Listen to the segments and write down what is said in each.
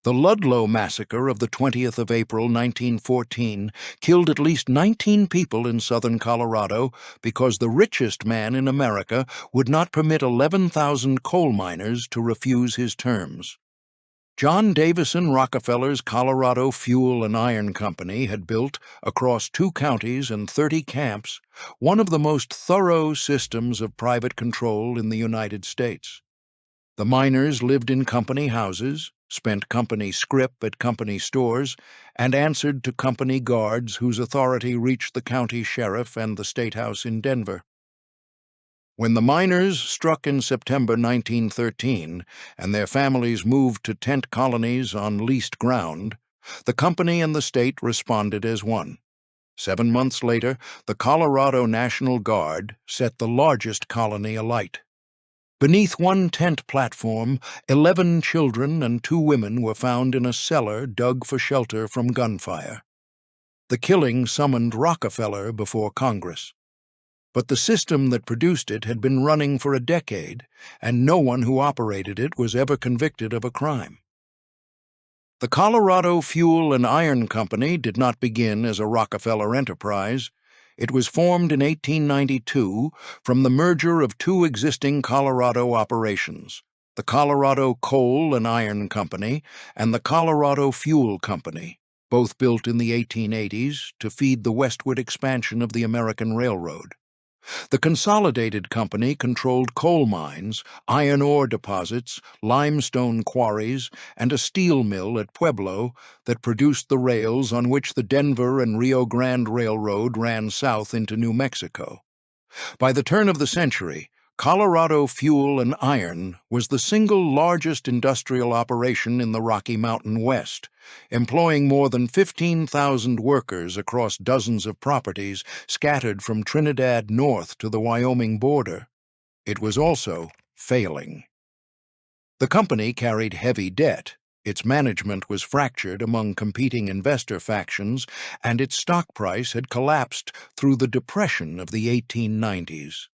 The Ludlow Massacre of the 20th of April, 1914, killed at least 19 people in southern Colorado because the richest man in America would not permit 11,000 coal miners to refuse his terms. John Davison Rockefeller's Colorado Fuel and Iron Company had built, across 2 counties and 30 camps, one of the most thorough systems of private control in the United States. The miners lived in company houses, spent company scrip at company stores, and answered to company guards whose authority reached the county sheriff and the State House in Denver. When the miners struck in September 1913 and their families moved to tent colonies on leased ground, the company and the state responded as one. 7 months later, the Colorado National Guard set the largest colony alight. Beneath one tent platform, 11 children and 2 women were found in a cellar dug for shelter from gunfire. The killing summoned Rockefeller before Congress. But the system that produced it had been running for a decade, and no one who operated it was ever convicted of a crime. The Colorado Fuel and Iron Company did not begin as a Rockefeller enterprise. It was formed in 1892 from the merger of 2 existing Colorado operations, the Colorado Coal and Iron Company and the Colorado Fuel Company, both built in the 1880s to feed the westward expansion of the American Railroad. The consolidated company controlled coal mines, iron ore deposits, limestone quarries, and a steel mill at Pueblo that produced the rails on which the Denver and Rio Grande Railroad ran south into New Mexico. By the turn of the century, Colorado Fuel and Iron was the single largest industrial operation in the Rocky Mountain West, employing more than 15,000 workers across dozens of properties scattered from Trinidad north to the Wyoming border. It was also failing. The company carried heavy debt, its management was fractured among competing investor factions, and its stock price had collapsed through the Depression of the 1890s.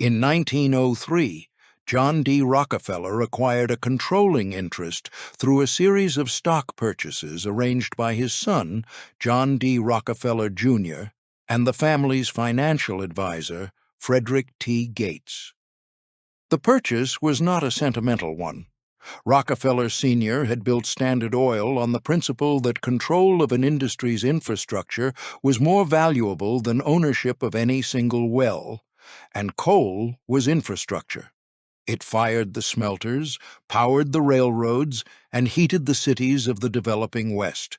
In 1903, John D. Rockefeller acquired a controlling interest through a series of stock purchases arranged by his son, John D. Rockefeller, Jr., and the family's financial advisor, Frederick T. Gates. The purchase was not a sentimental one. Rockefeller Sr. had built Standard Oil on the principle that control of an industry's infrastructure was more valuable than ownership of any single well, and coal was infrastructure. It fired the smelters, powered the railroads, and heated the cities of the developing West.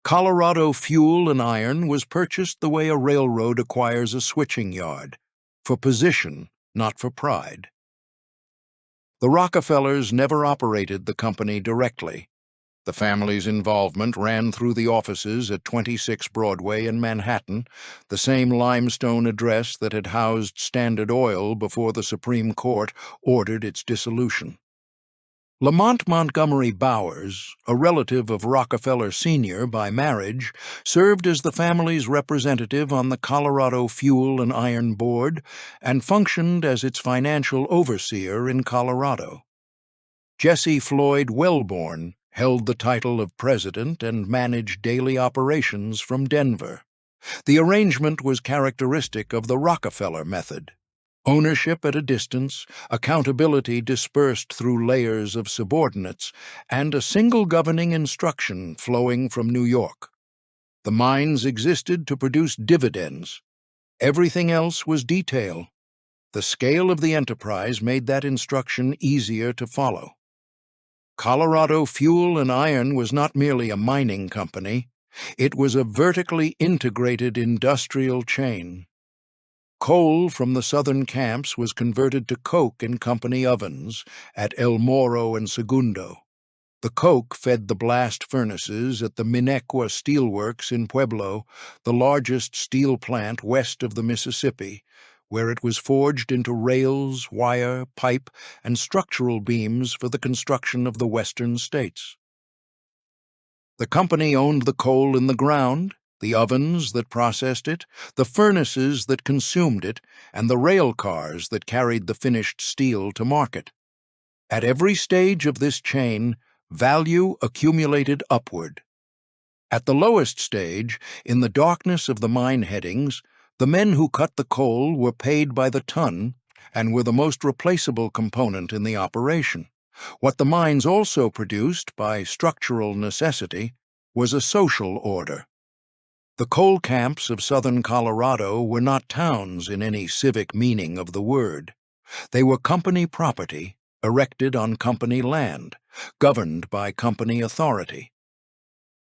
Colorado Fuel and Iron was purchased the way a railroad acquires a switching yard, for position, not for pride. The Rockefellers never operated the company directly. The family's involvement ran through the offices at 26 Broadway in Manhattan, the same limestone address that had housed Standard Oil before the Supreme Court ordered its dissolution. Lamont Montgomery Bowers, a relative of Rockefeller Sr. by marriage, served as the family's representative on the Colorado Fuel and Iron Board and functioned as its financial overseer in Colorado. Jesse Floyd Wellborn held the title of president and managed daily operations from Denver. The arrangement was characteristic of the Rockefeller method. Ownership at a distance, accountability dispersed through layers of subordinates, and a single governing instruction flowing from New York. The mines existed to produce dividends. Everything else was detail. The scale of the enterprise made that instruction easier to follow. Colorado Fuel and Iron was not merely a mining company. It was a vertically integrated industrial chain. Coal from the southern camps was converted to coke in company ovens at El Moro and Segundo. The coke fed the blast furnaces at the Minnequa Steelworks in Pueblo, the largest steel plant west of the Mississippi, where it was forged into rails, wire, pipe, and structural beams for the construction of the western states. The company owned the coal in the ground, the ovens that processed it, the furnaces that consumed it, and the rail cars that carried the finished steel to market. At every stage of this chain, Value accumulated upward. At the lowest stage, in the darkness of the mine headings, the men who cut the coal were paid by the ton and were the most replaceable component in the operation. What the mines also produced, by structural necessity, was a social order. The coal camps of southern Colorado were not towns in any civic meaning of the word. They were company property, erected on company land, governed by company authority.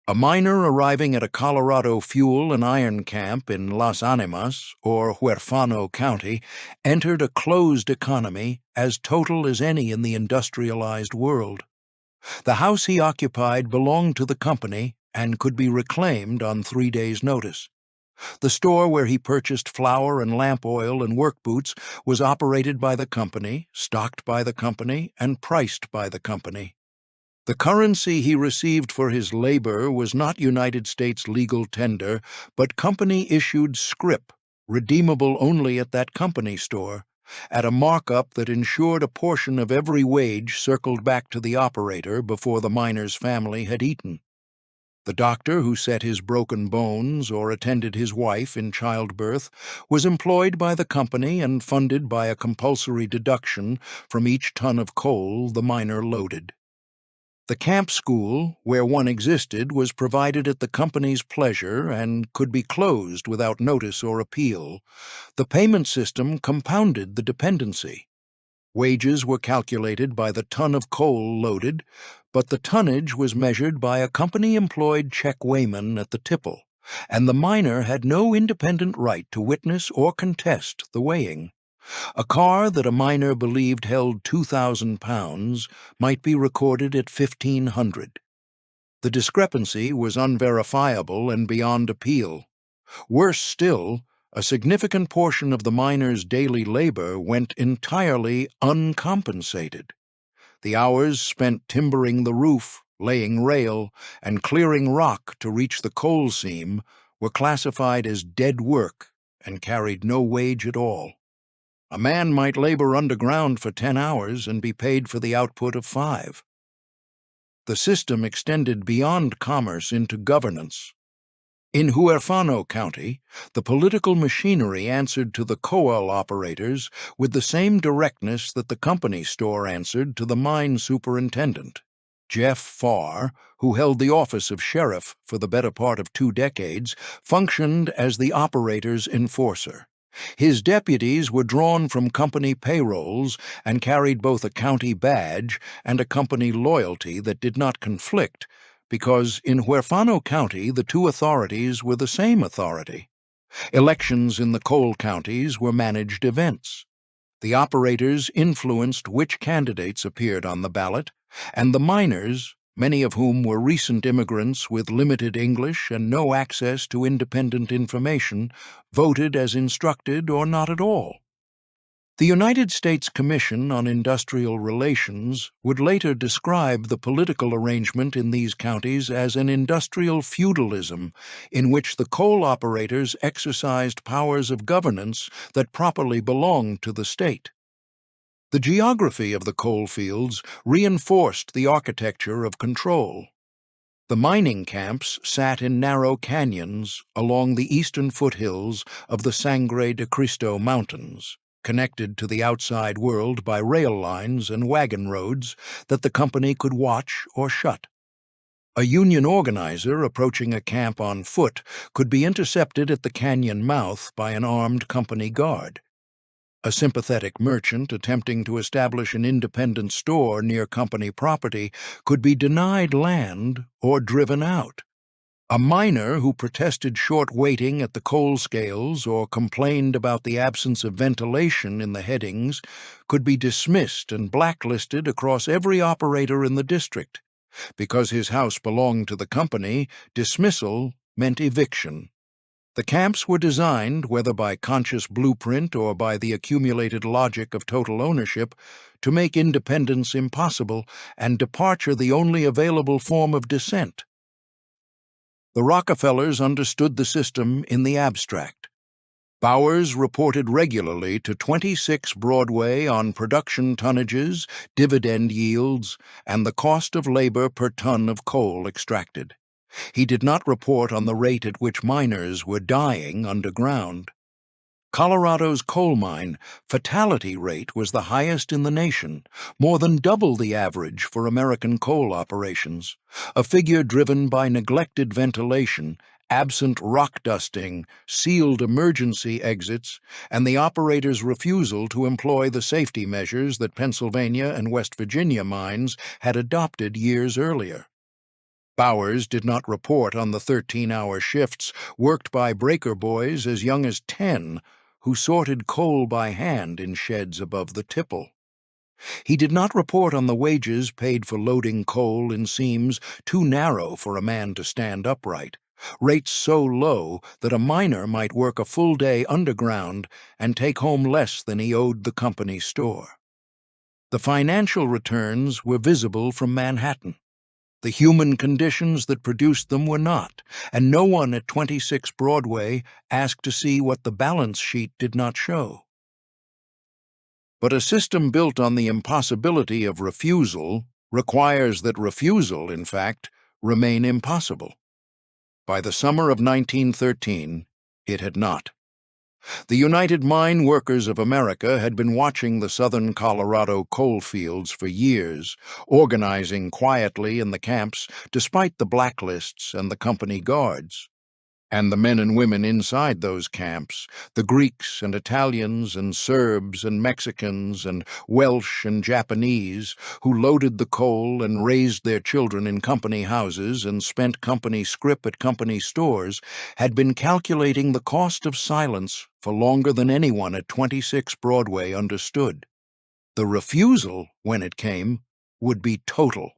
A miner arriving at a Colorado fuel and iron camp in Las Animas or Huerfano County entered a closed economy as total as any in the industrialized world. The house he occupied belonged to the company and could be reclaimed on 3 days' notice. The store where he purchased flour and lamp oil and work boots was operated by the company, stocked by the company, and priced by the company. The currency he received for his labor was not United States legal tender, but company-issued scrip, redeemable only at that company store, at a markup that ensured a portion of every wage circled back to the operator before the miner's family had eaten. The doctor who set his broken bones or attended his wife in childbirth was employed by the company and funded by a compulsory deduction from each ton of coal the miner loaded. The camp school, where one existed, was provided at the company's pleasure and could be closed without notice or appeal. The payment system compounded the dependency. Wages were calculated by the ton of coal loaded, but the tonnage was measured by a company-employed check weighman at the tipple, and the miner had no independent right to witness or contest the weighing. A car that a miner believed held 2,000 pounds might be recorded at 1,500. The discrepancy was unverifiable and beyond appeal. Worse still, a significant portion of the miner's daily labor went entirely uncompensated. The hours spent timbering the roof, laying rail, and clearing rock to reach the coal seam were classified as dead work and carried no wage at all. A man might labor underground for 10 hours and be paid for the output of 5. The system extended beyond commerce into governance. In Huerfano County, the political machinery answered to the coal operators with the same directness that the company store answered to the mine superintendent. Jeff Farr, who held the office of sheriff for the better part of 2 decades, functioned as the operator's enforcer. His deputies were drawn from company payrolls and carried both a county badge and a company loyalty that did not conflict, because in Huerfano County the 2 authorities were the same authority. Elections in the coal counties were managed events. The operators influenced which candidates appeared on the ballot, and the miners, many of whom were recent immigrants with limited English and no access to independent information, voted as instructed or not at all. The United States Commission on Industrial Relations would later describe the political arrangement in these counties as an industrial feudalism in which the coal operators exercised powers of governance that properly belonged to the state. The geography of the coal fields reinforced the architecture of control. The mining camps sat in narrow canyons along the eastern foothills of the Sangre de Cristo Mountains, connected to the outside world by rail lines and wagon roads that the company could watch or shut. A Union organizer approaching a camp on foot could be intercepted at the canyon mouth by an armed company guard. A sympathetic merchant attempting to establish an independent store near company property could be denied land or driven out. A miner who protested short waiting at the coal scales or complained about the absence of ventilation in the headings could be dismissed and blacklisted across every operator in the district. Because his house belonged to the company, dismissal meant eviction. The camps were designed, whether by conscious blueprint or by the accumulated logic of total ownership, to make independence impossible and departure the only available form of dissent. The Rockefellers understood the system in the abstract. Bowers reported regularly to 26 Broadway on production tonnages, dividend yields, and the cost of labor per ton of coal extracted. He did not report on the rate at which miners were dying underground. Colorado's coal mine fatality rate was the highest in the nation, more than double the average for American coal operations, a figure driven by neglected ventilation, absent rock dusting, sealed emergency exits, and the operator's refusal to employ the safety measures that Pennsylvania and West Virginia mines had adopted years earlier. Bowers did not report on the 13-hour shifts worked by breaker boys as young as 10 who sorted coal by hand in sheds above the tipple. He did not report on the wages paid for loading coal in seams too narrow for a man to stand upright, rates so low that a miner might work a full day underground and take home less than he owed the company store. The financial returns were visible from Manhattan. The human conditions that produced them were not, and no one at 26 Broadway asked to see what the balance sheet did not show. But a system built on the impossibility of refusal requires that refusal, in fact, remain impossible. By the summer of 1913, it had not. The United Mine Workers of America had been watching the southern Colorado coal fields for years, organizing quietly in the camps despite the blacklists and the company guards. And the men and women inside those camps, the Greeks and Italians and Serbs and Mexicans and Welsh and Japanese, who loaded the coal and raised their children in company houses and spent company scrip at company stores, had been calculating the cost of silence for longer than anyone at 26 Broadway understood. The refusal, when it came, would be total.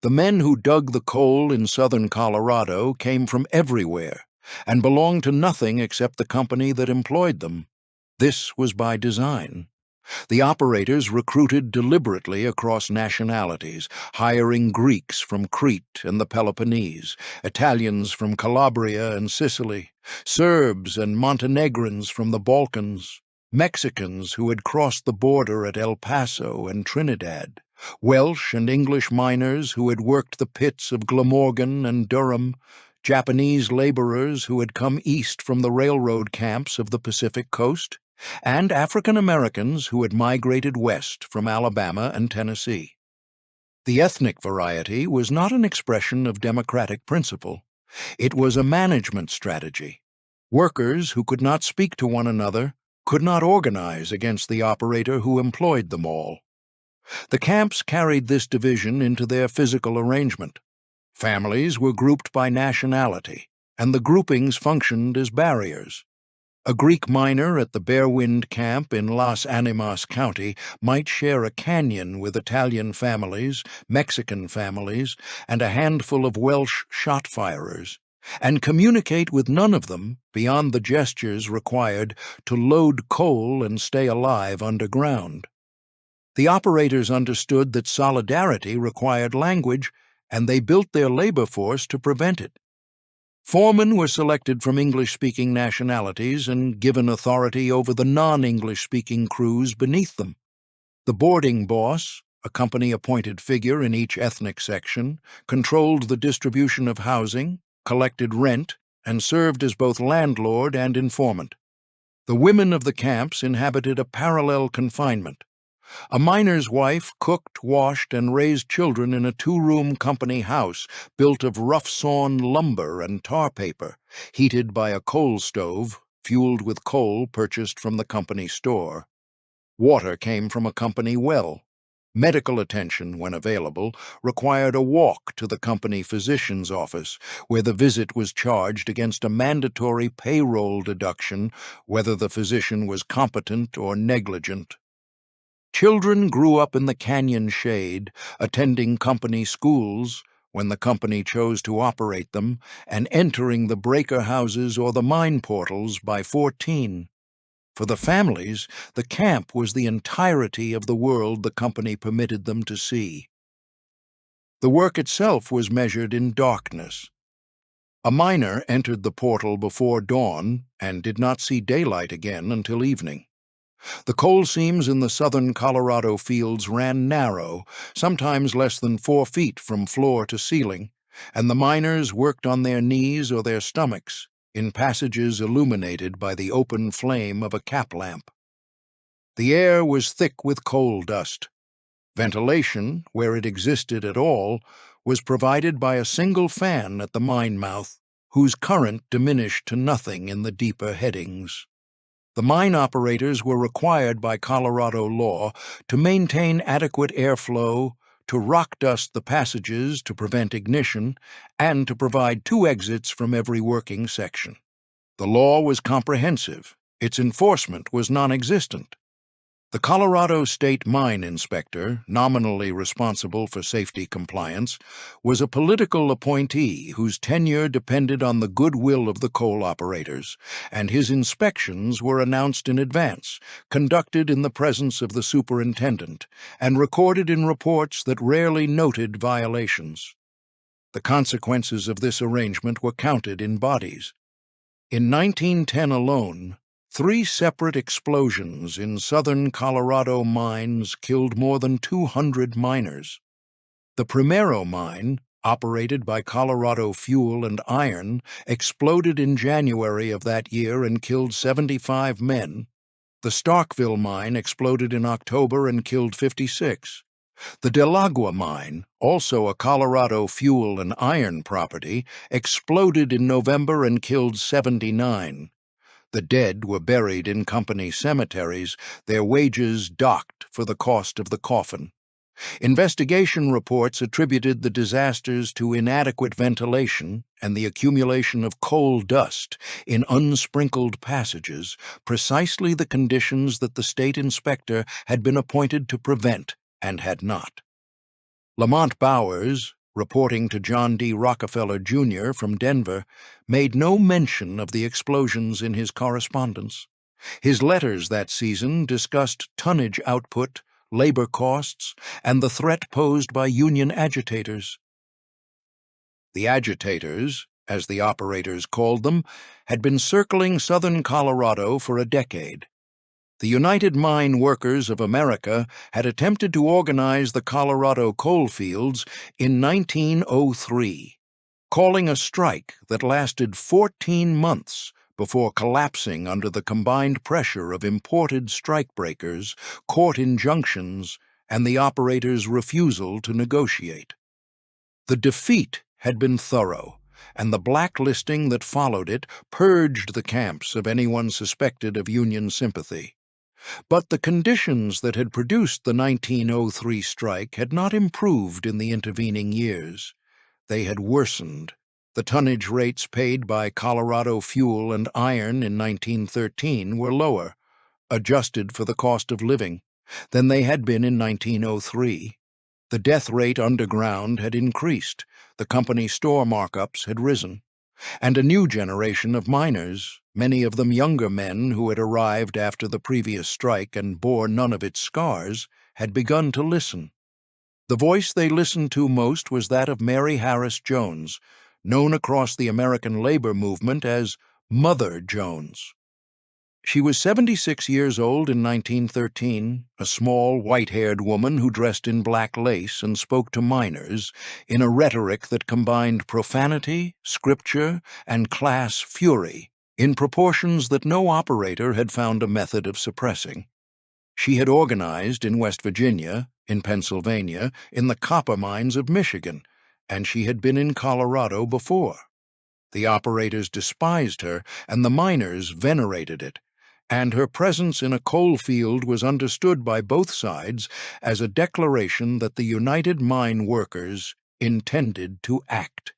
The men who dug the coal in southern Colorado came from everywhere and belonged to nothing except the company that employed them. This was by design. The operators recruited deliberately across nationalities, hiring Greeks from Crete and the Peloponnese, Italians from Calabria and Sicily, Serbs and Montenegrins from the Balkans, Mexicans who had crossed the border at El Paso and Trinidad, Welsh and English miners who had worked the pits of Glamorgan and Durham, Japanese laborers who had come east from the railroad camps of the Pacific Coast, and African Americans who had migrated west from Alabama and Tennessee. The ethnic variety was not an expression of democratic principle. It was a management strategy. Workers who could not speak to one another could not organize against the operator who employed them all. The camps carried this division into their physical arrangement. Families were grouped by nationality, and the groupings functioned as barriers. A Greek miner at the Bearwind Camp in Las Animas County might share a canyon with Italian families, Mexican families, and a handful of Welsh shot-firers, and communicate with none of them beyond the gestures required to load coal and stay alive underground. The operators understood that solidarity required language, and they built their labor force to prevent it. Foremen were selected from English-speaking nationalities and given authority over the non-English-speaking crews beneath them. The boarding boss, a company-appointed figure in each ethnic section, controlled the distribution of housing, collected rent, and served as both landlord and informant. The women of the camps inhabited a parallel confinement. A miner's wife cooked, washed, and raised children in a two-room company house built of rough-sawn lumber and tar paper, heated by a coal stove, fueled with coal purchased from the company store. Water came from a company well. Medical attention, when available, required a walk to the company physician's office, where the visit was charged against a mandatory payroll deduction, whether the physician was competent or negligent. Children grew up in the canyon shade, attending company schools when the company chose to operate them, and entering the breaker houses or the mine portals by 14. For the families, the camp was the entirety of the world the company permitted them to see. The work itself was measured in darkness. A miner entered the portal before dawn and did not see daylight again until evening. The coal seams in the southern Colorado fields ran narrow, sometimes less than 4 feet from floor to ceiling, and the miners worked on their knees or their stomachs in passages illuminated by the open flame of a cap lamp. The air was thick with coal dust. Ventilation, where it existed at all, was provided by a single fan at the mine mouth, whose current diminished to nothing in the deeper headings. The mine operators were required by Colorado law to maintain adequate airflow, to rock dust the passages to prevent ignition, and to provide 2 exits from every working section. The law was comprehensive. Its enforcement was non-existent. The Colorado State Mine Inspector, nominally responsible for safety compliance, was a political appointee whose tenure depended on the goodwill of the coal operators, and his inspections were announced in advance, conducted in the presence of the superintendent, and recorded in reports that rarely noted violations. The consequences of this arrangement were counted in bodies. In 1910 alone, 3 separate explosions in southern Colorado mines killed more than 200 miners. The Primero mine, operated by Colorado Fuel and Iron, exploded in January of that year and killed 75 men. The Starkville mine exploded in October and killed 56. The Del Agua mine, also a Colorado Fuel and Iron property, exploded in November and killed 79. The dead were buried in company cemeteries, their wages docked for the cost of the coffin. Investigation reports attributed the disasters to inadequate ventilation and the accumulation of coal dust in unsprinkled passages, precisely the conditions that the state inspector had been appointed to prevent and had not. Lamont Bowers, reporting to John D. Rockefeller, Jr. from Denver, made no mention of the explosions in his correspondence. His letters that season discussed tonnage output, labor costs, and the threat posed by union agitators. The agitators, as the operators called them, had been circling southern Colorado for a decade. The United Mine Workers of America had attempted to organize the Colorado coal fields in 1903, calling a strike that lasted 14 months before collapsing under the combined pressure of imported strikebreakers, court injunctions, and the operators' refusal to negotiate. The defeat had been thorough, and the blacklisting that followed it purged the camps of anyone suspected of Union sympathy. But the conditions that had produced the 1903 strike had not improved in the intervening years. They had worsened. The tonnage rates paid by Colorado Fuel and Iron in 1913 were lower, adjusted for the cost of living, than they had been in 1903. The death rate underground had increased, the company store markups had risen, and a new generation of miners, many of them younger men who had arrived after the previous strike and bore none of its scars, had begun to listen. The voice they listened to most was that of Mary Harris Jones, known across the American labor movement as Mother Jones. She was 76 years old in 1913, a small, white-haired woman who dressed in black lace and spoke to miners in a rhetoric that combined profanity, scripture, and class fury in proportions that no operator had found a method of suppressing. She had organized in West Virginia, in Pennsylvania, in the copper mines of Michigan, and she had been in Colorado before. The operators despised her, and the miners venerated it, and her presence in a coal field was understood by both sides as a declaration that the United Mine Workers intended to act.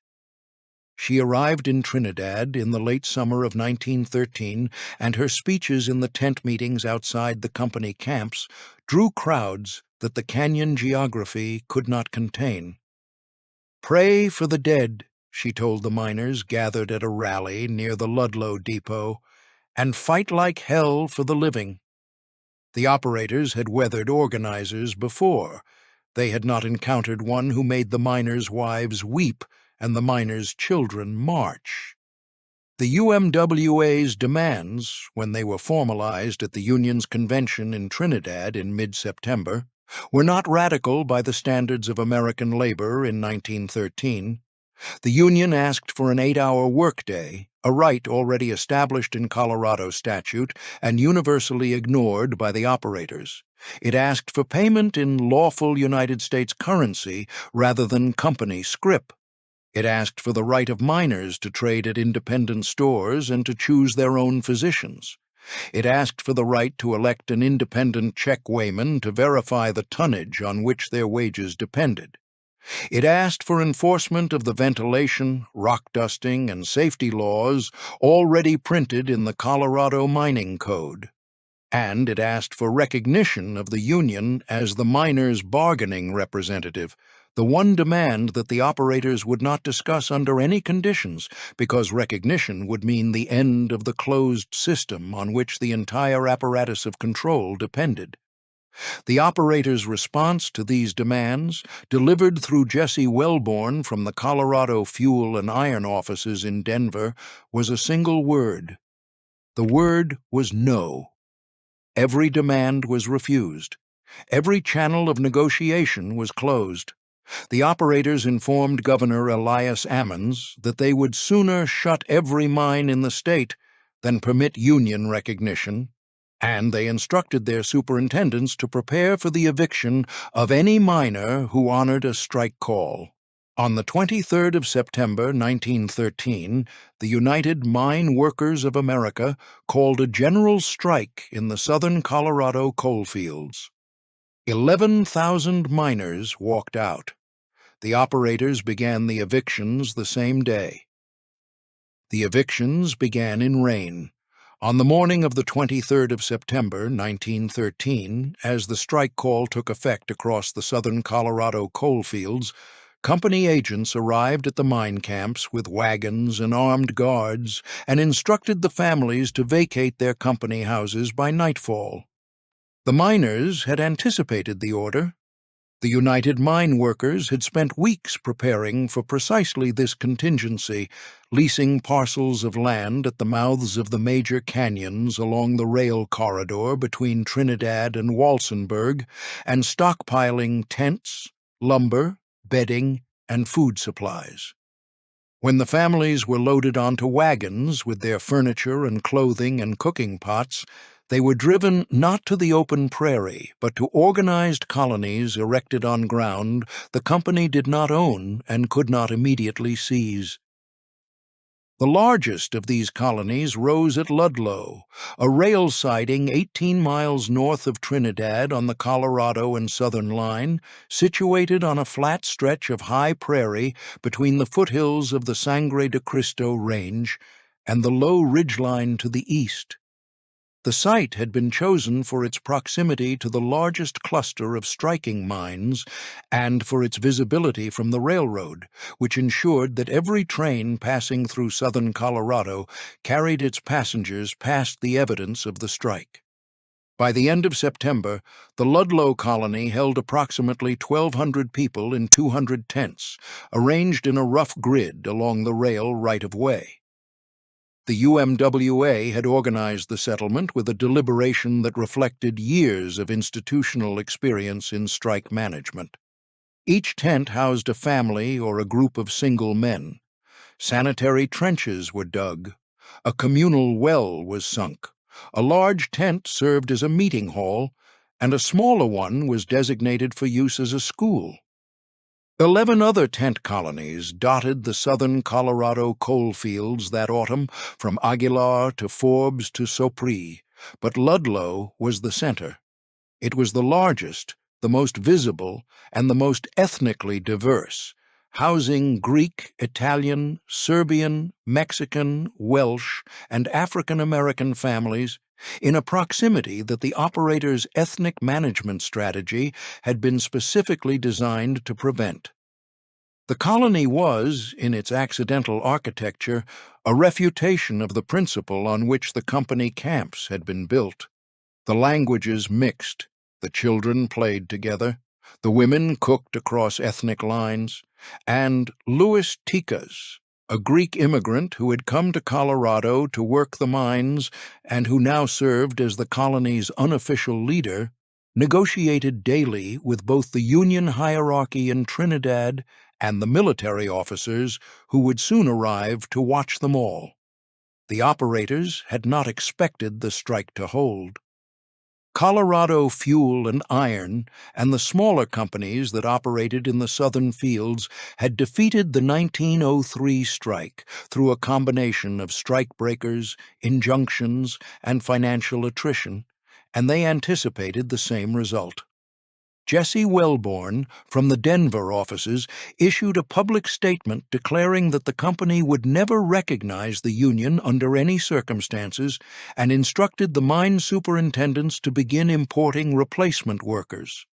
She arrived in Trinidad in the late summer of 1913, and her speeches in the tent meetings outside the company camps drew crowds that the canyon geography could not contain. "Pray for the dead," she told the miners gathered at a rally near the Ludlow depot, "and fight like hell for the living." The operators had weathered organizers before. They had not encountered one who made the miners' wives weep and the miners' children march. The UMWA's demands, when they were formalized at the Union's convention in Trinidad in mid-September, were not radical by the standards of American labor in 1913. The Union asked for an 8-hour workday, a right already established in Colorado statute and universally ignored by the operators. It asked for payment in lawful United States currency rather than company scrip. It asked for the right of miners to trade at independent stores and to choose their own physicians. It asked for the right to elect an independent check weighman to verify the tonnage on which their wages depended. It asked for enforcement of the ventilation, rock dusting, and safety laws already printed in the Colorado Mining Code. And it asked for recognition of the Union as the miners' bargaining representative, the one demand that the operators would not discuss under any conditions, because recognition would mean the end of the closed system on which the entire apparatus of control depended. The operators' response to these demands, delivered through Jesse Wellborn from the Colorado Fuel and Iron offices in Denver, was a single word. The word was no. Every demand was refused. Every channel of negotiation was closed. The operators informed Governor Elias Ammons that they would sooner shut every mine in the state than permit Union recognition, and they instructed their superintendents to prepare for the eviction of any miner who honored a strike call. On the 23rd of September 1913, the United Mine Workers of America called a general strike in the southern Colorado coalfields. 11,000 miners walked out. The operators began the evictions the same day. The evictions began in rain. On the morning of the 23rd of September, 1913, as the strike call took effect across the southern Colorado coalfields, company agents arrived at the mine camps with wagons and armed guards and instructed the families to vacate their company houses by nightfall. The miners had anticipated the order. The United Mine Workers had spent weeks preparing for precisely this contingency, leasing parcels of land at the mouths of the major canyons along the rail corridor between Trinidad and Walsenburg, and stockpiling tents, lumber, bedding, and food supplies. When the families were loaded onto wagons with their furniture and clothing and cooking pots, they were driven not to the open prairie, but to organized colonies erected on ground the company did not own and could not immediately seize. The largest of these colonies rose at Ludlow, a rail siding 18 miles north of Trinidad on the Colorado and Southern Line, situated on a flat stretch of high prairie between the foothills of the Sangre de Cristo Range and the low ridgeline to the east. The site had been chosen for its proximity to the largest cluster of striking mines and for its visibility from the railroad, which ensured that every train passing through southern Colorado carried its passengers past the evidence of the strike. By the end of September, the Ludlow colony held approximately 1,200 people in 200 tents, arranged in a rough grid along the rail right-of-way. The UMWA had organized the settlement with a deliberation that reflected years of institutional experience in strike management. Each tent housed a family or a group of single men. Sanitary trenches were dug. A communal well was sunk. A large tent served as a meeting hall, and a smaller one was designated for use as a school. 11 other tent colonies dotted the southern Colorado coal fields that autumn, from Aguilar to Forbes to Sopri, but Ludlow was the center. It was the largest, the most visible, and the most ethnically diverse, housing Greek, Italian, Serbian, Mexican, Welsh, and African-American families in a proximity that the operator's ethnic management strategy had been specifically designed to prevent. The colony was, in its accidental architecture, a refutation of the principle on which the company camps had been built. The languages mixed, the children played together, The women cooked across ethnic lines, and Louis Tikas, a Greek immigrant who had come to Colorado to work the mines and who now served as the colony's unofficial leader, negotiated daily with both the Union hierarchy in Trinidad and the military officers who would soon arrive to watch them all. The operators had not expected the strike to hold. Colorado Fuel and Iron and the smaller companies that operated in the southern fields had defeated the 1903 strike through a combination of strikebreakers, injunctions, and financial attrition, and they anticipated the same result. Jesse Wellborn, from the Denver offices, issued a public statement declaring that the company would never recognize the union under any circumstances and instructed the mine superintendents to begin importing replacement workers.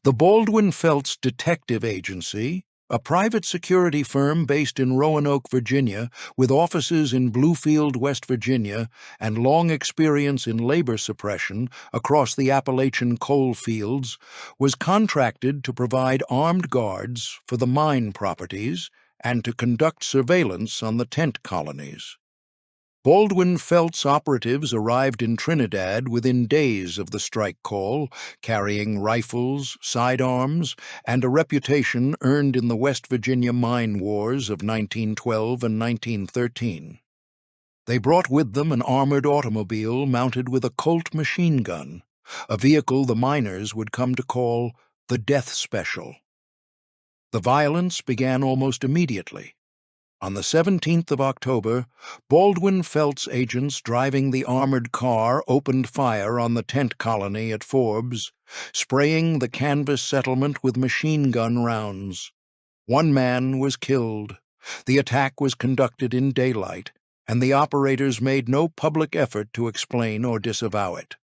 The Baldwin Felts Detective Agency, a private security firm based in Roanoke, Virginia, with offices in Bluefield, West Virginia, and long experience in labor suppression across the Appalachian coal fields, was contracted to provide armed guards for the mine properties and to conduct surveillance on the tent colonies. Baldwin Felts operatives arrived in Trinidad within days of the strike call, carrying rifles, sidearms, and a reputation earned in the West Virginia mine wars of 1912 and 1913. They brought with them an armored automobile mounted with a Colt machine gun, a vehicle the miners would come to call the Death Special. The violence began almost immediately. On the 17th of October, Baldwin Felts agents driving the armored car opened fire on the tent colony at Forbes, spraying the canvas settlement with machine gun rounds. One man was killed. The attack was conducted in daylight, and the operators made no public effort to explain or disavow it.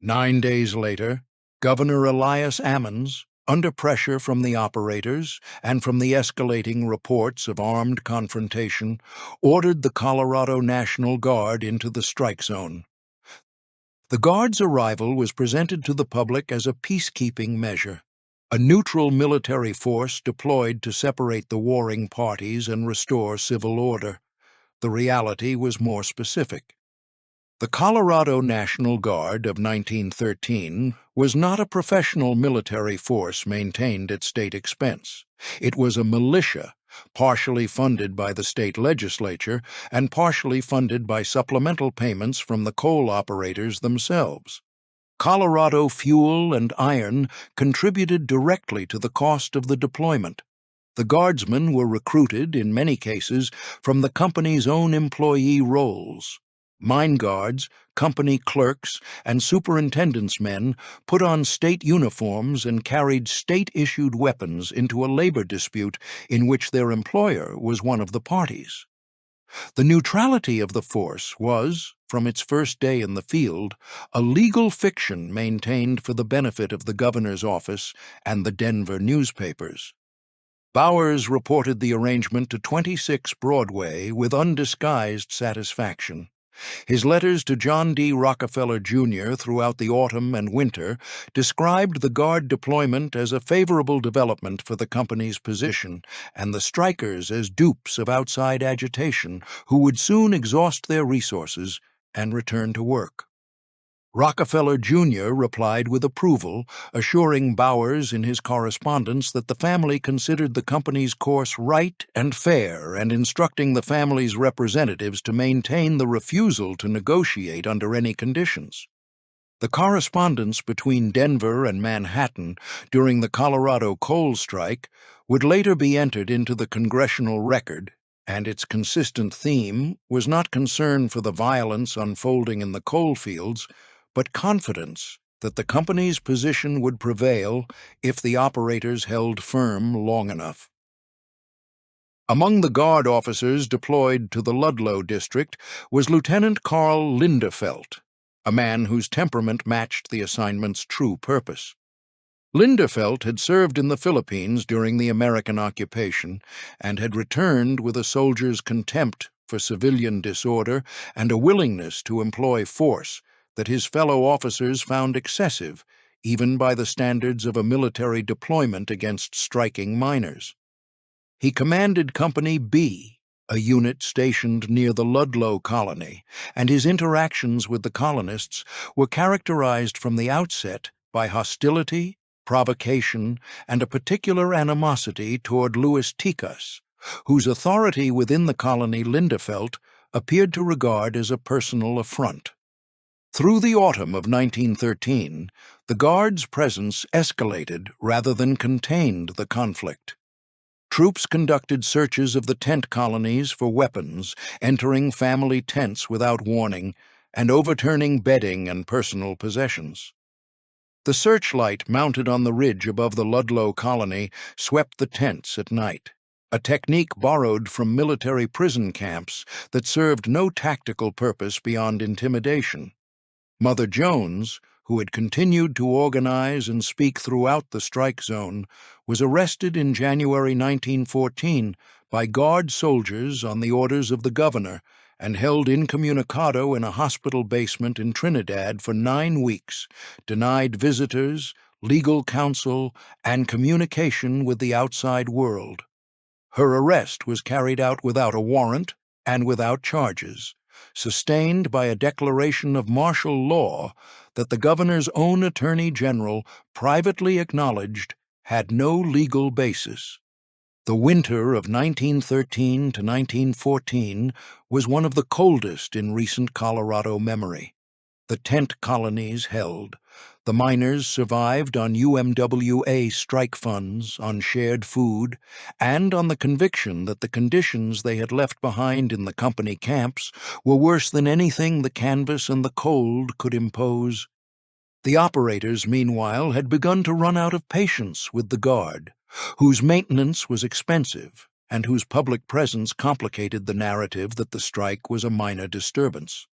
9 days later, Governor Elias Ammons, under pressure from the operators and from the escalating reports of armed confrontation, ordered the Colorado National Guard into the strike zone. The Guard's arrival was presented to the public as a peacekeeping measure, a neutral military force deployed to separate the warring parties and restore civil order. The reality was more specific. The Colorado National Guard of 1913 was not a professional military force maintained at state expense. It was a militia, partially funded by the state legislature and partially funded by supplemental payments from the coal operators themselves. Colorado Fuel and Iron contributed directly to the cost of the deployment. The guardsmen were recruited, in many cases, from the company's own employee rolls. Mine guards, company clerks, and superintendents' men put on state uniforms and carried state-issued weapons into a labor dispute in which their employer was one of the parties. The neutrality of the force was, from its first day in the field, a legal fiction maintained for the benefit of the governor's office and the Denver newspapers. Bowers reported the arrangement to 26 Broadway with undisguised satisfaction. His letters to John D. Rockefeller, Jr. throughout the autumn and winter described the Guard deployment as a favorable development for the company's position and the strikers as dupes of outside agitation who would soon exhaust their resources and return to work. Rockefeller, Jr. replied with approval, assuring Bowers in his correspondence that the family considered the company's course right and fair and instructing the family's representatives to maintain the refusal to negotiate under any conditions. The correspondence between Denver and Manhattan during the Colorado coal strike would later be entered into the congressional record, and its consistent theme was not concern for the violence unfolding in the coal fields, but confidence that the company's position would prevail if the operators held firm long enough. Among the Guard officers deployed to the Ludlow district was Lieutenant Carl Linderfelt, a man whose temperament matched the assignment's true purpose. Linderfelt had served in the Philippines during the American occupation and had returned with a soldier's contempt for civilian disorder and a willingness to employ force that his fellow officers found excessive, even by the standards of a military deployment against striking miners. He commanded Company B, a unit stationed near the Ludlow colony, and his interactions with the colonists were characterized from the outset by hostility, provocation, and a particular animosity toward Louis Tikas, whose authority within the colony Lindefeld appeared to regard as a personal affront. Through the autumn of 1913, the Guard's presence escalated rather than contained the conflict. Troops conducted searches of the tent colonies for weapons, entering family tents without warning, and overturning bedding and personal possessions. The searchlight mounted on the ridge above the Ludlow colony swept the tents at night, a technique borrowed from military prison camps that served no tactical purpose beyond intimidation. Mother Jones, who had continued to organize and speak throughout the strike zone, was arrested in January 1914 by Guard soldiers on the orders of the governor and held incommunicado in a hospital basement in Trinidad for 9 weeks, denied visitors, legal counsel, and communication with the outside world. Her arrest was carried out without a warrant and without charges, sustained by a declaration of martial law that the governor's own attorney general privately acknowledged had no legal basis. The winter of 1913 to 1914 was one of the coldest in recent Colorado memory. The tent colonies held. The miners survived on UMWA strike funds, on shared food, and on the conviction that the conditions they had left behind in the company camps were worse than anything the canvas and the cold could impose. The operators, meanwhile, had begun to run out of patience with the Guard, whose maintenance was expensive and whose public presence complicated the narrative that the strike was a minor disturbance.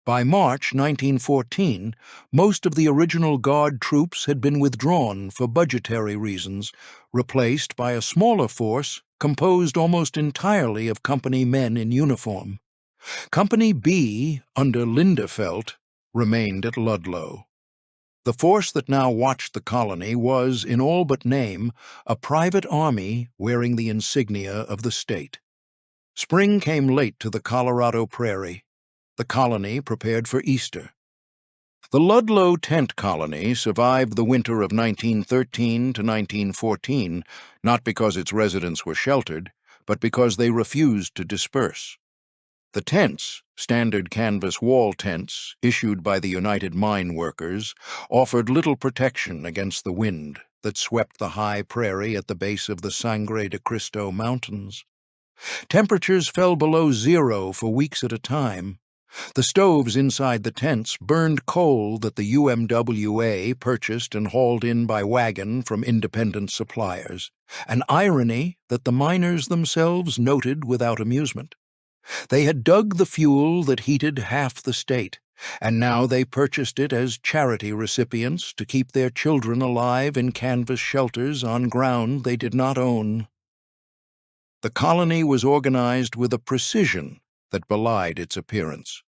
By March 1914, most of the original Guard troops had been withdrawn for budgetary reasons, replaced by a smaller force composed almost entirely of company men in uniform. Company B, under Lindefeld, remained at Ludlow. The force that now watched the colony was, in all but name, a private army wearing the insignia of the state. Spring came late to the Colorado prairie. The colony prepared for Easter. The Ludlow tent colony survived the winter of 1913 to 1914, not because its residents were sheltered, but because they refused to disperse. The tents, standard canvas wall tents issued by the United Mine Workers, offered little protection against the wind that swept the high prairie at the base of the Sangre de Cristo Mountains. Temperatures fell below zero for weeks at a time. The stoves inside the tents burned coal that the UMWA purchased and hauled in by wagon from independent suppliers, an irony that the miners themselves noted without amusement. They had dug the fuel that heated half the state, and now they purchased it as charity recipients to keep their children alive in canvas shelters on ground they did not own. The colony was organized with a precision that belied its appearance.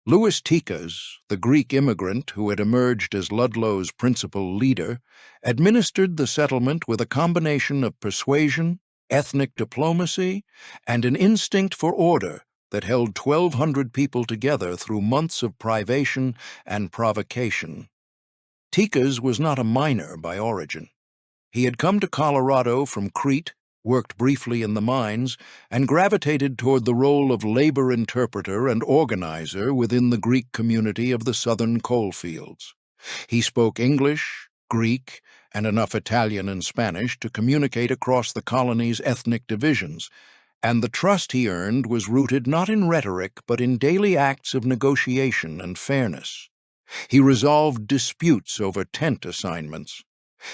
Louis Tikas, the Greek immigrant who had emerged as Ludlow's principal leader, administered the settlement with a combination of persuasion, ethnic diplomacy, and an instinct for order that held 1,200 people together through months of privation and provocation. Tikas was not a miner by origin. He had come to Colorado from Crete, worked briefly in the mines, and gravitated toward the role of labor interpreter and organizer within the Greek community of the southern coalfields. He spoke English, Greek, and enough Italian and Spanish to communicate across the colony's ethnic divisions, and the trust he earned was rooted not in rhetoric but in daily acts of negotiation and fairness. He resolved disputes over tent assignments.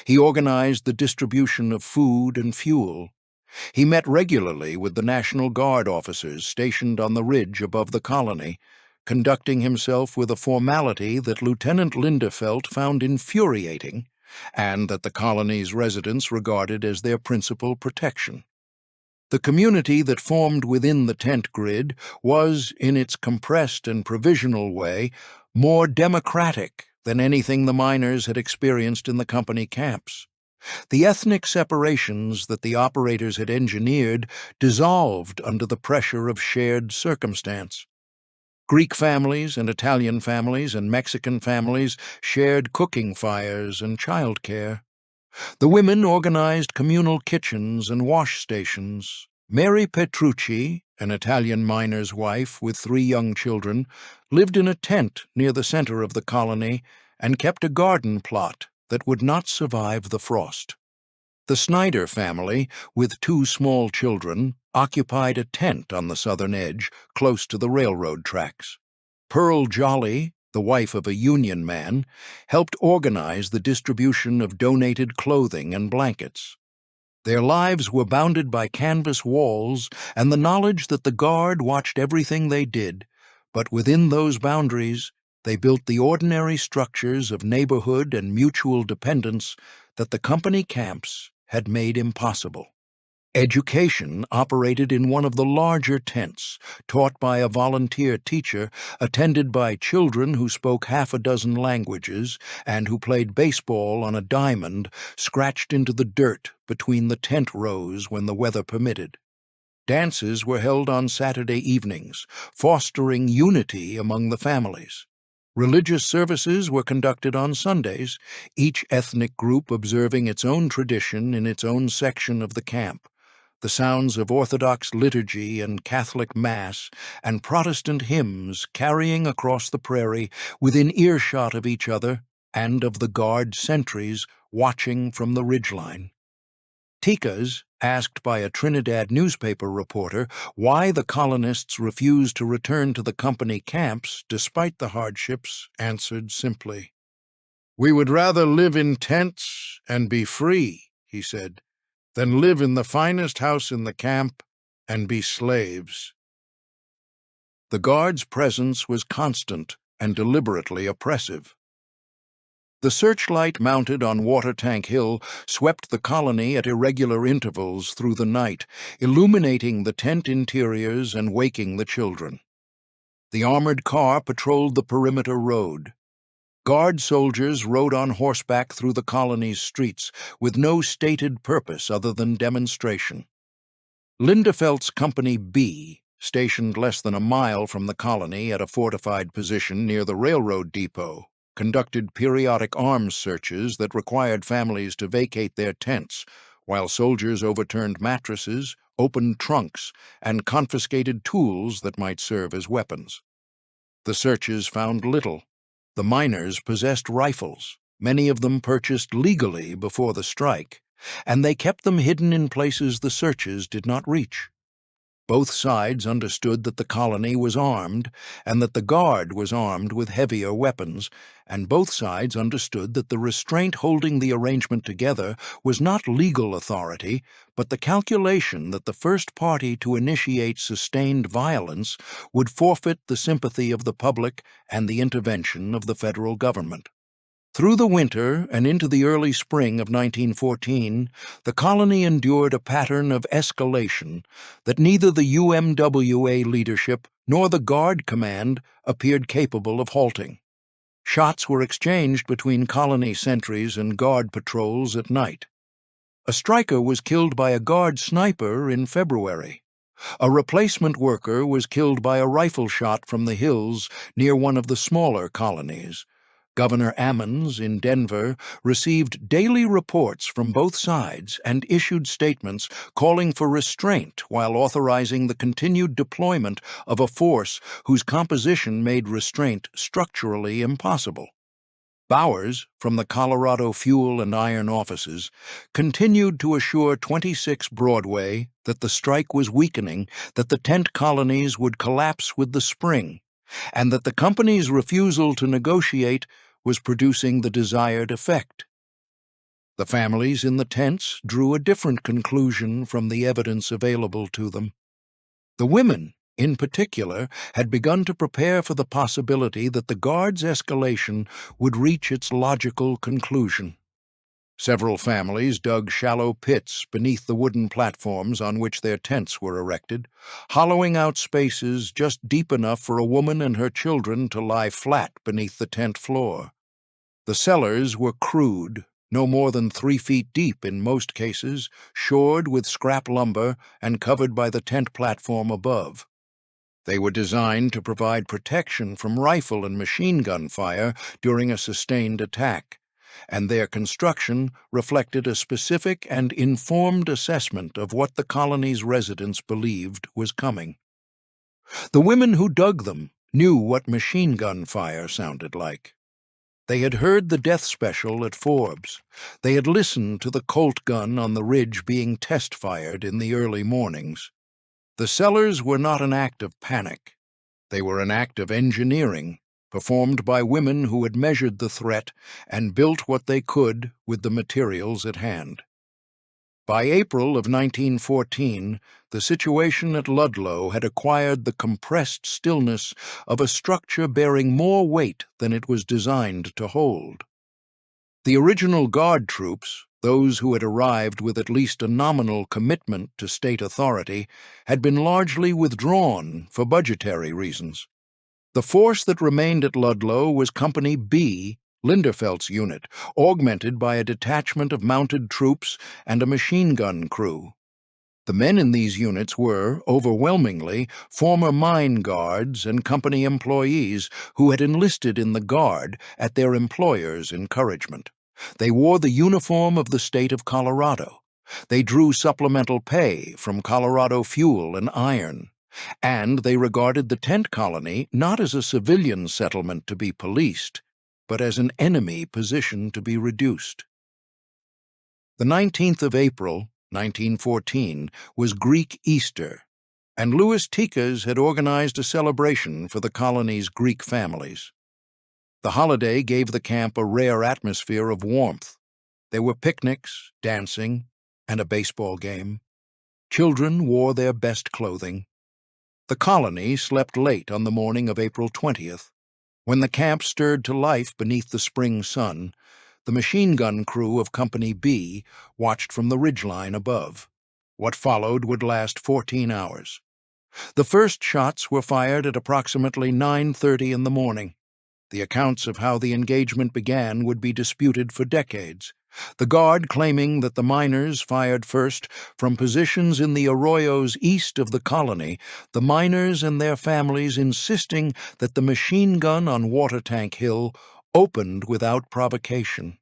He organized the distribution of food and fuel. He met regularly with the National Guard officers stationed on the ridge above the colony, conducting himself with a formality that Lieutenant Lindefeld found infuriating and that the colony's residents regarded as their principal protection. The community that formed within the tent grid was, in its compressed and provisional way, more democratic than anything the miners had experienced in the company camps. The ethnic separations that the operators had engineered dissolved under the pressure of shared circumstance. Greek families and Italian families and Mexican families shared cooking fires and childcare. The women organized communal kitchens and wash stations. Mary Petrucci, an Italian miner's wife with 3 young children, lived in a tent near the center of the colony and kept a garden plot that would not survive the frost. The Snyder family, with 2 small children, occupied a tent on the southern edge, close to the railroad tracks. Pearl Jolly, the wife of a union man, helped organize the distribution of donated clothing and blankets. Their lives were bounded by canvas walls and the knowledge that the guard watched everything they did, but within those boundaries they built the ordinary structures of neighborhood and mutual dependence that the company camps had made impossible. Education operated in one of the larger tents, taught by a volunteer teacher, attended by children who spoke half a dozen languages and who played baseball on a diamond scratched into the dirt between the tent rows when the weather permitted. Dances were held on Saturday evenings, fostering unity among the families. Religious services were conducted on Sundays, each ethnic group observing its own tradition in its own section of the camp. The sounds of Orthodox liturgy and Catholic Mass and Protestant hymns carrying across the prairie within earshot of each other and of the guard sentries watching from the ridgeline. Tikas, asked by a Trinidad newspaper reporter why the colonists refused to return to the company camps despite the hardships, answered simply, "We would rather live in tents and be free," he said, "than live in the finest house in the camp and be slaves." The guard's presence was constant and deliberately oppressive. The searchlight mounted on Water Tank Hill swept the colony at irregular intervals through the night, illuminating the tent interiors and waking the children. The armored car patrolled the perimeter road. Guard soldiers rode on horseback through the colony's streets with no stated purpose other than demonstration. Lindefeld's Company B, stationed less than a mile from the colony at a fortified position near the railroad depot, conducted periodic arms searches that required families to vacate their tents, while soldiers overturned mattresses, opened trunks, and confiscated tools that might serve as weapons. The searches found little. The miners possessed rifles, many of them purchased legally before the strike, and they kept them hidden in places the searches did not reach. Both sides understood that the colony was armed and that the guard was armed with heavier weapons, and both sides understood that the restraint holding the arrangement together was not legal authority, but the calculation that the first party to initiate sustained violence would forfeit the sympathy of the public and the intervention of the federal government. Through the winter and into the early spring of 1914, the colony endured a pattern of escalation that neither the UMWA leadership nor the Guard Command appeared capable of halting. Shots were exchanged between colony sentries and Guard patrols at night. A striker was killed by a Guard sniper in February. A replacement worker was killed by a rifle shot from the hills near one of the smaller colonies. Governor Ammons in Denver received daily reports from both sides and issued statements calling for restraint while authorizing the continued deployment of a force whose composition made restraint structurally impossible. Bowers, from the Colorado Fuel and Iron offices, continued to assure 26 Broadway that the strike was weakening, that the tent colonies would collapse with the spring, and that the company's refusal to negotiate was producing the desired effect. The families in the tents drew a different conclusion from the evidence available to them. The women, in particular, had begun to prepare for the possibility that the Guard's escalation would reach its logical conclusion. Several families dug shallow pits beneath the wooden platforms on which their tents were erected, hollowing out spaces just deep enough for a woman and her children to lie flat beneath the tent floor. The cellars were crude, no more than 3 feet deep in most cases, shored with scrap lumber and covered by the tent platform above. They were designed to provide protection from rifle and machine gun fire during a sustained attack, and their construction reflected a specific and informed assessment of what the colony's residents believed was coming. The women who dug them knew what machine gun fire sounded like. They had heard the death special at Forbes. They had listened to the Colt gun on the ridge being test-fired in the early mornings. The cellars were not an act of panic. They were an act of engineering, performed by women who had measured the threat and built what they could with the materials at hand. By April of 1914, the situation at Ludlow had acquired the compressed stillness of a structure bearing more weight than it was designed to hold. The original guard troops, those who had arrived with at least a nominal commitment to state authority, had been largely withdrawn for budgetary reasons. The force that remained at Ludlow was Company B, Linderfelt's unit, augmented by a detachment of mounted troops and a machine gun crew. The men in these units were, overwhelmingly, former mine guards and company employees who had enlisted in the Guard at their employers' encouragement. They wore the uniform of the state of Colorado. They drew supplemental pay from Colorado Fuel and Iron. And they regarded the tent colony not as a civilian settlement to be policed, but as an enemy position to be reduced. The 19th of April, 1914, was Greek Easter, and Louis Tikas had organized a celebration for the colony's Greek families. The holiday gave the camp a rare atmosphere of warmth. There were picnics, dancing, and a baseball game. Children wore their best clothing. The colony slept late on the morning of April 20th. When the camp stirred to life beneath the spring sun, the machine gun crew of Company B watched from the ridgeline above. What followed would last 14 hours. The first shots were fired at approximately 9:30 in the morning. The accounts of how the engagement began would be disputed for decades, the Guard claiming that the miners fired first from positions in the arroyos east of the colony, the miners and their families insisting that the machine gun on Watertank Hill opened without provocation.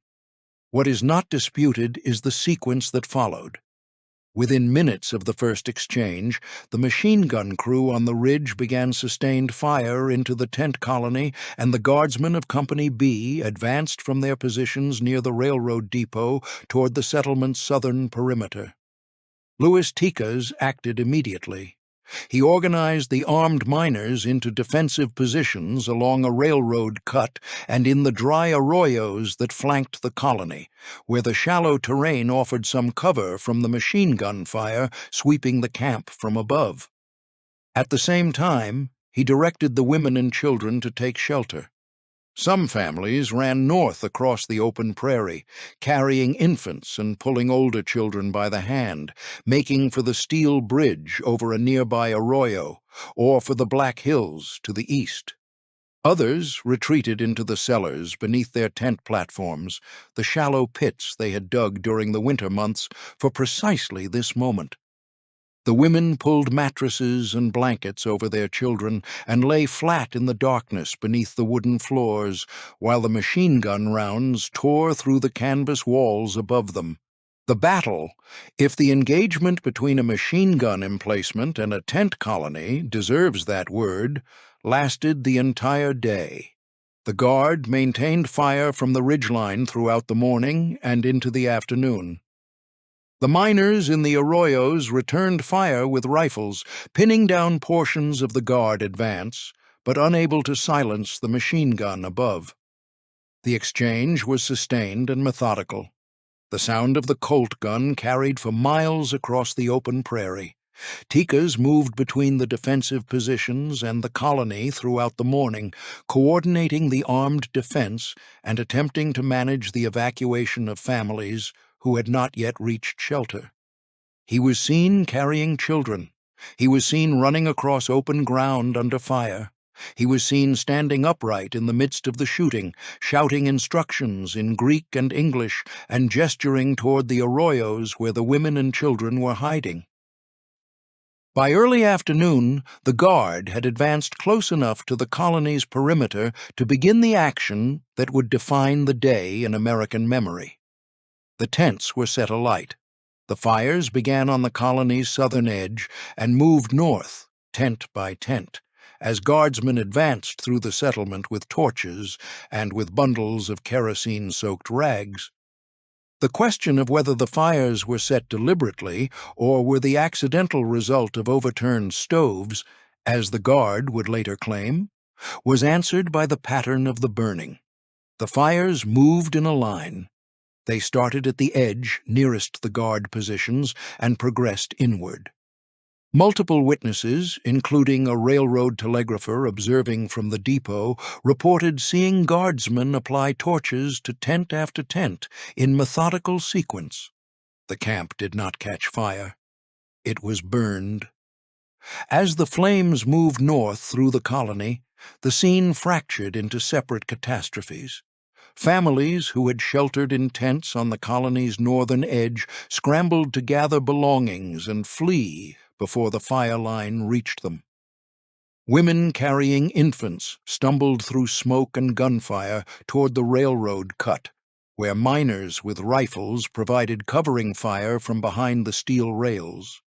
What is not disputed is the sequence that followed. Within minutes of the first exchange, the machine gun crew on the ridge began sustained fire into the tent colony, and the guardsmen of Company B advanced from their positions near the railroad depot toward the settlement's southern perimeter. Louis Tikas acted immediately. He organized the armed miners into defensive positions along a railroad cut and in the dry arroyos that flanked the colony, where the shallow terrain offered some cover from the machine gun fire sweeping the camp from above. At the same time, he directed the women and children to take shelter. Some families ran north across the open prairie, carrying infants and pulling older children by the hand, making for the steel bridge over a nearby arroyo, or for the Black Hills to the east. Others retreated into the cellars beneath their tent platforms, the shallow pits they had dug during the winter months for precisely this moment. The women pulled mattresses and blankets over their children and lay flat in the darkness beneath the wooden floors, while the machine gun rounds tore through the canvas walls above them. The battle, if the engagement between a machine gun emplacement and a tent colony deserves that word, lasted the entire day. The Guard maintained fire from the ridgeline throughout the morning and into the afternoon. The miners in the arroyos returned fire with rifles, pinning down portions of the Guard advance, but unable to silence the machine gun above. The exchange was sustained and methodical. The sound of the Colt gun carried for miles across the open prairie. Tikas moved between the defensive positions and the colony throughout the morning, coordinating the armed defense and attempting to manage the evacuation of families who had not yet reached shelter. He was seen carrying children. He was seen running across open ground under fire. He was seen standing upright in the midst of the shooting, shouting instructions in Greek and English and gesturing toward the arroyos where the women and children were hiding. By early afternoon, the Guard had advanced close enough to the colony's perimeter to begin the action that would define the day in American memory. The tents were set alight. The fires began on the colony's southern edge and moved north, tent by tent, as guardsmen advanced through the settlement with torches and with bundles of kerosene-soaked rags. The question of whether the fires were set deliberately or were the accidental result of overturned stoves, as the Guard would later claim, was answered by the pattern of the burning. The fires moved in a line. They started at the edge nearest the Guard positions and progressed inward. Multiple witnesses, including a railroad telegrapher observing from the depot, reported seeing guardsmen apply torches to tent after tent in methodical sequence. The camp did not catch fire. It was burned. As the flames moved north through the colony, the scene fractured into separate catastrophes. Families who had sheltered in tents on the colony's northern edge scrambled to gather belongings and flee before the fire line reached them. Women carrying infants stumbled through smoke and gunfire toward the railroad cut, where miners with rifles provided covering fire from behind the steel rails.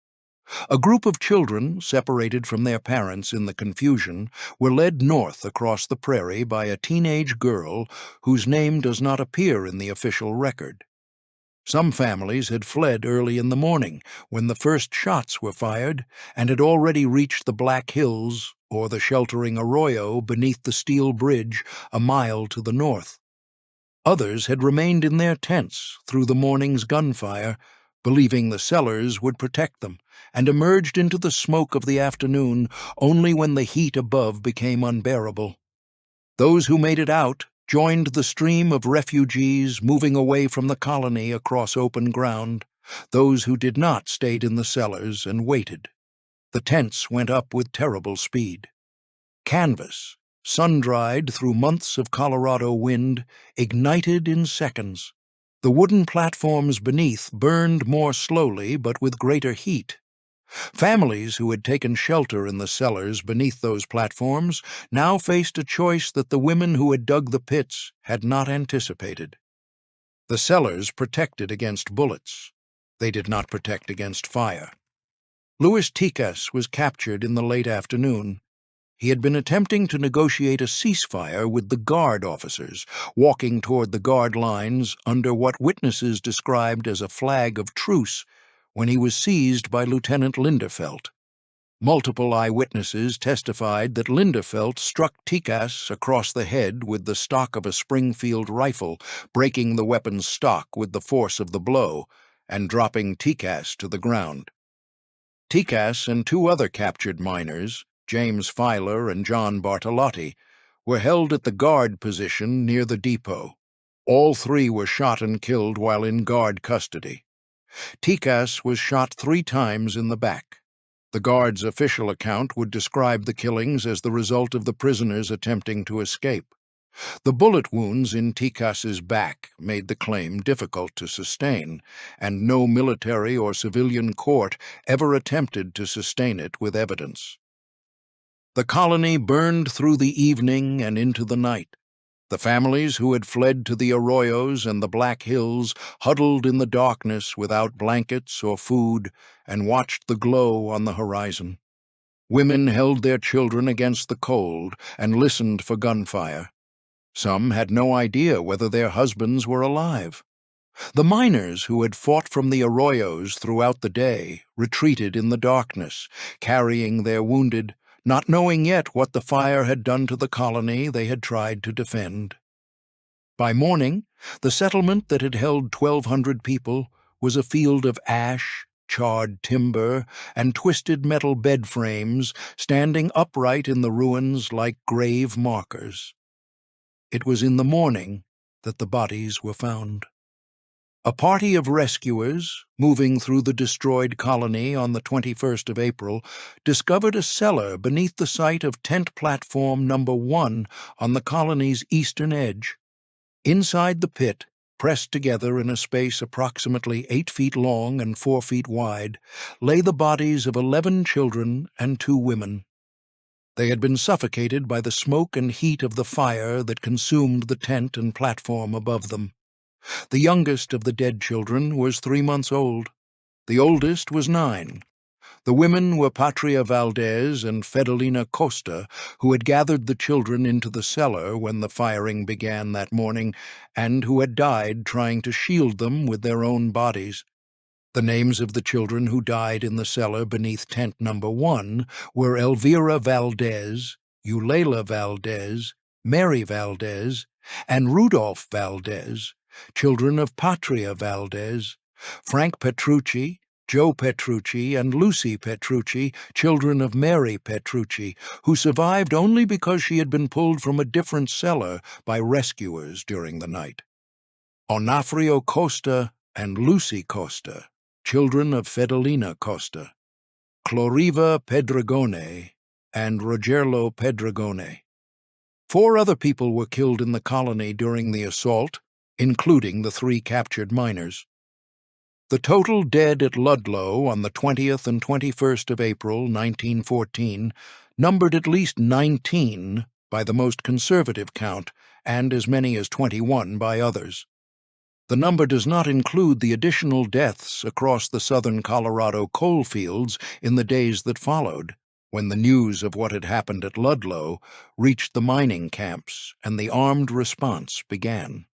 A group of children, separated from their parents in the confusion, were led north across the prairie by a teenage girl whose name does not appear in the official record. Some families had fled early in the morning when the first shots were fired and had already reached the Black Hills or the sheltering arroyo beneath the steel bridge a mile to the north. Others had remained in their tents through the morning's gunfire, believing the cellars would protect them, and emerged into the smoke of the afternoon only when the heat above became unbearable. Those who made it out joined the stream of refugees moving away from the colony across open ground. Those who did not stayed in the cellars and waited. The tents went up with terrible speed. Canvas, sun-dried through months of Colorado wind, ignited in seconds. The wooden platforms beneath burned more slowly but with greater heat. Families who had taken shelter in the cellars beneath those platforms now faced a choice that the women who had dug the pits had not anticipated. The cellars protected against bullets. They did not protect against fire. Louis Tikas was captured in the late afternoon. He had been attempting to negotiate a ceasefire with the Guard officers, walking toward the Guard lines under what witnesses described as a flag of truce, when he was seized by Lieutenant Linderfelt. Multiple eyewitnesses testified that Linderfelt struck Tikas across the head with the stock of a Springfield rifle, breaking the weapon's stock with the force of the blow and dropping Tikas to the ground. Tikas and two other captured miners, James Filer and John Bartolotti, were held at the Guard position near the depot. All three were shot and killed while in Guard custody. Tikas was shot 3 times in the back. The Guard's official account would describe the killings as the result of the prisoners attempting to escape. The bullet wounds in Tikas's back made the claim difficult to sustain, and no military or civilian court ever attempted to sustain it with evidence. The colony burned through the evening and into the night. The families who had fled to the arroyos and the Black Hills huddled in the darkness without blankets or food and watched the glow on the horizon. Women held their children against the cold and listened for gunfire. Some had no idea whether their husbands were alive. The miners who had fought from the arroyos throughout the day retreated in the darkness, carrying their wounded, not knowing yet what the fire had done to the colony they had tried to defend. By morning, the settlement that had held 1,200 people was a field of ash, charred timber, and twisted metal bed frames standing upright in the ruins like grave markers. It was in the morning that the bodies were found. A party of rescuers, moving through the destroyed colony on the 21st of April, discovered a cellar beneath the site of tent platform number 1 on the colony's eastern edge. Inside the pit, pressed together in a space approximately 8 feet long and 4 feet wide, lay the bodies of 11 children and 2 women. They had been suffocated by the smoke and heat of the fire that consumed the tent and platform above them. The youngest of the dead children was 3 months old. The oldest was 9. The women were Patria Valdez and Feudalina Costa, who had gathered the children into the cellar when the firing began that morning, and who had died trying to shield them with their own bodies. The names of the children who died in the cellar beneath tent number 1 were Elvira Valdez, Eulalia Valdez, Mary Valdez, and Rudolph Valdez, children of Patria Valdez, Frank Petrucci, Joe Petrucci, and Lucy Petrucci, children of Mary Petrucci, who survived only because she had been pulled from a different cellar by rescuers during the night. Onofrio Costa and Lucy Costa, children of Feudalina Costa, Cloriva Pedregone, and Rogelio Pedregone. 4 other people were killed in the colony during the assault, including the 3 captured miners. The total dead at Ludlow on the 20th and 21st of April, 1914, numbered at least 19 by the most conservative count, and as many as 21 by others. The number does not include the additional deaths across the southern Colorado coal fields in the days that followed, when the news of what had happened at Ludlow reached the mining camps and the armed response began.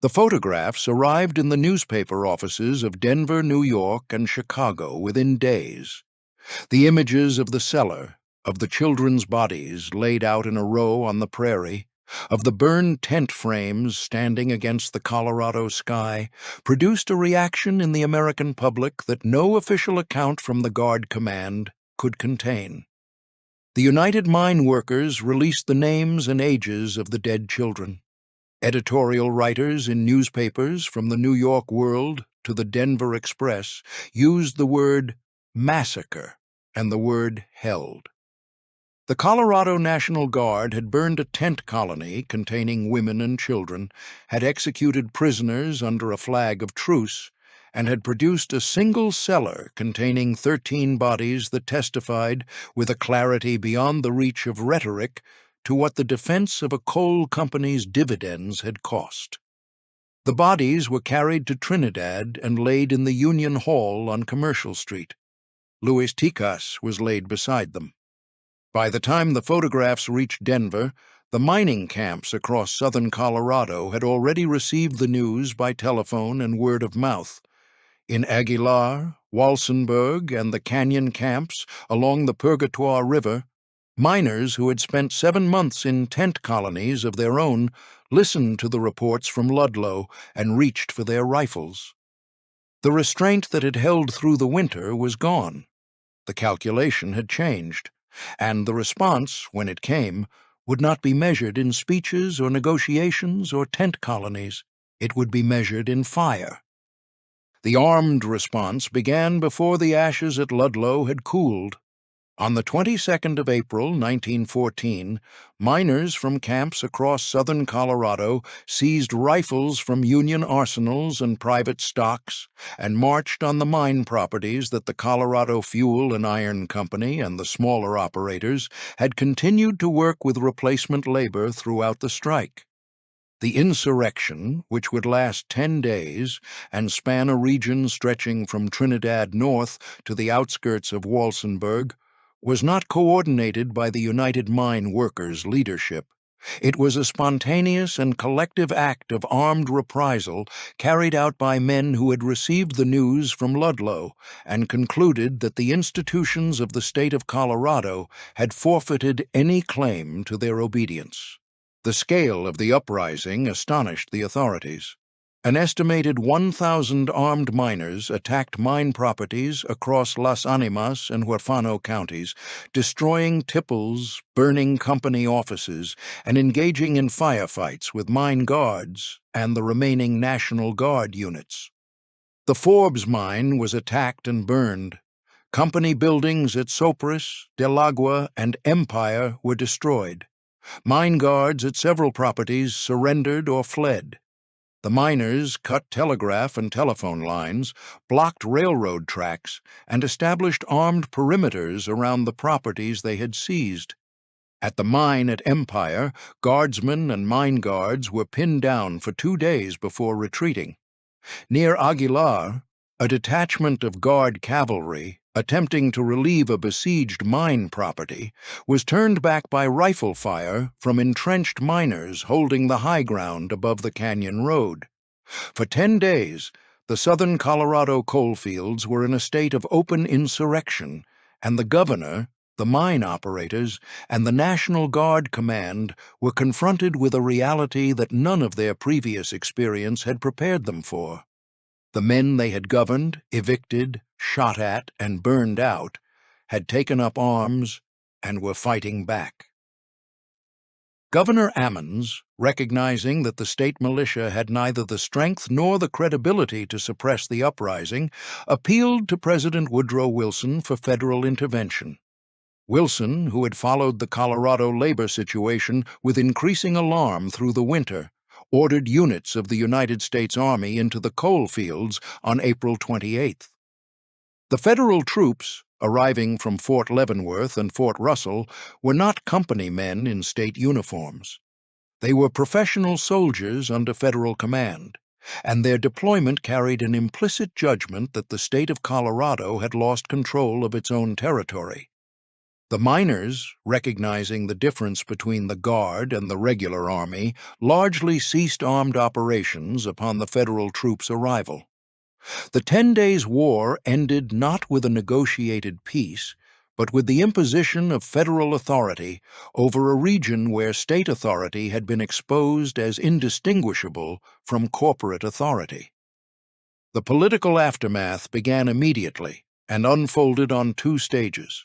The photographs arrived in the newspaper offices of Denver, New York, and Chicago within days. The images of the cellar, of the children's bodies laid out in a row on the prairie, of the burned tent frames standing against the Colorado sky, produced a reaction in the American public that no official account from the Guard Command could contain. The United Mine Workers released the names and ages of the dead children. Editorial writers in newspapers from the New York World to the Denver Express used the word massacre and the word held. The Colorado National Guard had burned a tent colony containing women and children, had executed prisoners under a flag of truce, and had produced a single cellar containing 13 bodies that testified, with a clarity beyond the reach of rhetoric, to what the defense of a coal company's dividends had cost. The bodies were carried to Trinidad and laid in the Union Hall on Commercial Street. Louis Tikas was laid beside them. By the time the photographs reached Denver, the mining camps across southern Colorado had already received the news by telephone and word of mouth. In Aguilar, Walsenburg, and the canyon camps along the Purgatoire River, miners who had spent 7 months in tent colonies of their own listened to the reports from Ludlow and reached for their rifles. The restraint that had held through the winter was gone. The calculation had changed, and the response, when it came, would not be measured in speeches or negotiations or tent colonies. It would be measured in fire. The armed response began before the ashes at Ludlow had cooled. On the 22nd of April, 1914, miners from camps across southern Colorado seized rifles from Union arsenals and private stocks and marched on the mine properties that the Colorado Fuel and Iron Company and the smaller operators had continued to work with replacement labor throughout the strike. The insurrection, which would last 10 days and span a region stretching from Trinidad north to the outskirts of Walsenburg, was not coordinated by the United Mine Workers' leadership. It was a spontaneous and collective act of armed reprisal carried out by men who had received the news from Ludlow and concluded that the institutions of the state of Colorado had forfeited any claim to their obedience. The scale of the uprising astonished the authorities. An estimated 1,000 armed miners attacked mine properties across Las Animas and Huerfano counties, destroying tipples, burning company offices, and engaging in firefights with mine guards and the remaining National Guard units. The Forbes mine was attacked and burned. Company buildings at Sopris, Del Agua, and Empire were destroyed. Mine guards at several properties surrendered or fled. The miners cut telegraph and telephone lines, blocked railroad tracks, and established armed perimeters around the properties they had seized. At the mine at Empire, guardsmen and mine guards were pinned down for 2 days before retreating. Near Aguilar, a detachment of guard cavalry, attempting to relieve a besieged mine property, was turned back by rifle fire from entrenched miners holding the high ground above the canyon road. For 10 days, the southern Colorado coalfields were in a state of open insurrection, and the governor, the mine operators, and the National Guard Command were confronted with a reality that none of their previous experience had prepared them for. The men they had governed, evicted, shot at, and burned out had taken up arms and were fighting back. Governor Ammons, recognizing that the state militia had neither the strength nor the credibility to suppress the uprising, appealed to President Woodrow Wilson for federal intervention. Wilson, who had followed the Colorado labor situation with increasing alarm through the winter, ordered units of the United States Army into the coal fields on April 28th. The federal troops, arriving from Fort Leavenworth and Fort Russell, were not company men in state uniforms. They were professional soldiers under federal command, and their deployment carried an implicit judgment that the state of Colorado had lost control of its own territory. The miners, recognizing the difference between the Guard and the regular army, largely ceased armed operations upon the federal troops' arrival. The 10 days' war ended not with a negotiated peace, but with the imposition of federal authority over a region where state authority had been exposed as indistinguishable from corporate authority. The political aftermath began immediately and unfolded on 2 stages.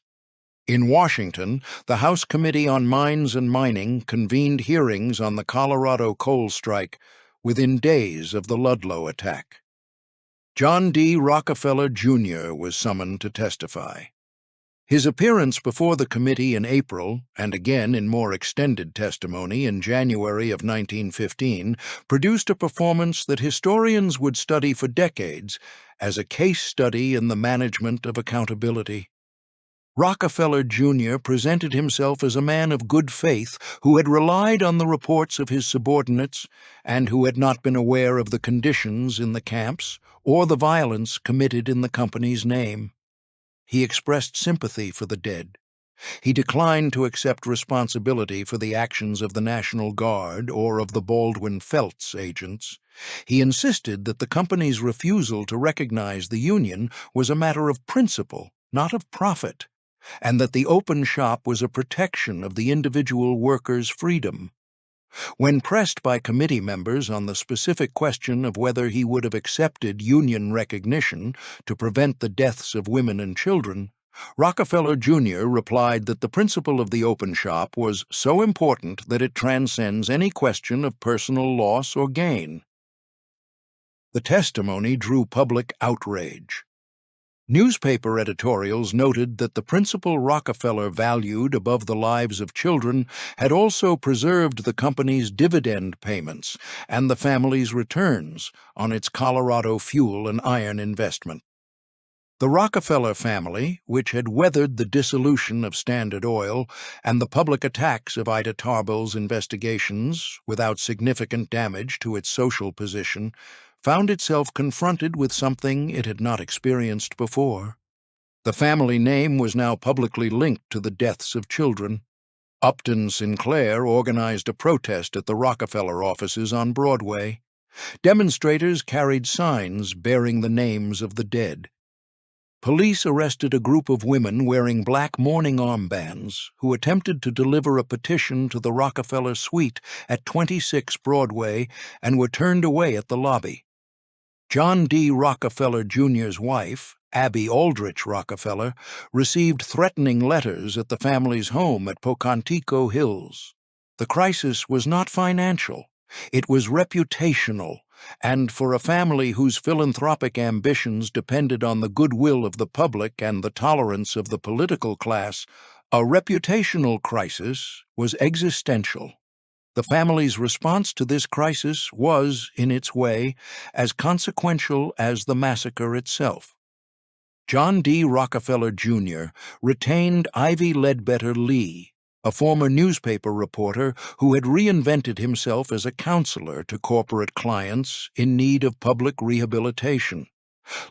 In Washington, the House Committee on Mines and Mining convened hearings on the Colorado coal strike within days of the Ludlow attack. John D. Rockefeller, Jr. was summoned to testify. His appearance before the committee in April, and again in more extended testimony in January of 1915, produced a performance that historians would study for decades as a case study in the management of accountability. Rockefeller, Jr. presented himself as a man of good faith who had relied on the reports of his subordinates and who had not been aware of the conditions in the camps or the violence committed in the company's name. He expressed sympathy for the dead. He declined to accept responsibility for the actions of the National Guard or of the Baldwin-Felts agents. He insisted that the company's refusal to recognize the Union was a matter of principle, not of profit, and that the open shop was a protection of the individual worker's freedom. When pressed by committee members on the specific question of whether he would have accepted Union recognition to prevent the deaths of women and children, Rockefeller, Jr. replied that the principle of the open shop was so important that it transcends any question of personal loss or gain. The testimony drew public outrage. Newspaper editorials noted that the principle Rockefeller valued above the lives of children had also preserved the company's dividend payments and the family's returns on its Colorado fuel and iron investment. The Rockefeller family, which had weathered the dissolution of Standard Oil and the public attacks of Ida Tarbell's investigations without significant damage to its social position, found itself confronted with something it had not experienced before. The family name was now publicly linked to the deaths of children. Upton Sinclair organized a protest at the Rockefeller offices on Broadway. Demonstrators carried signs bearing the names of the dead. Police arrested a group of women wearing black mourning armbands who attempted to deliver a petition to the Rockefeller suite at 26 Broadway and were turned away at the lobby. John D. Rockefeller Jr.'s wife, Abby Aldrich Rockefeller, received threatening letters at the family's home at Pocantico Hills. The crisis was not financial. It was reputational, and for a family whose philanthropic ambitions depended on the goodwill of the public and the tolerance of the political class, a reputational crisis was existential. The family's response to this crisis was, in its way, as consequential as the massacre itself. John D. Rockefeller Jr. retained Ivy Ledbetter Lee, a former newspaper reporter who had reinvented himself as a counselor to corporate clients in need of public rehabilitation.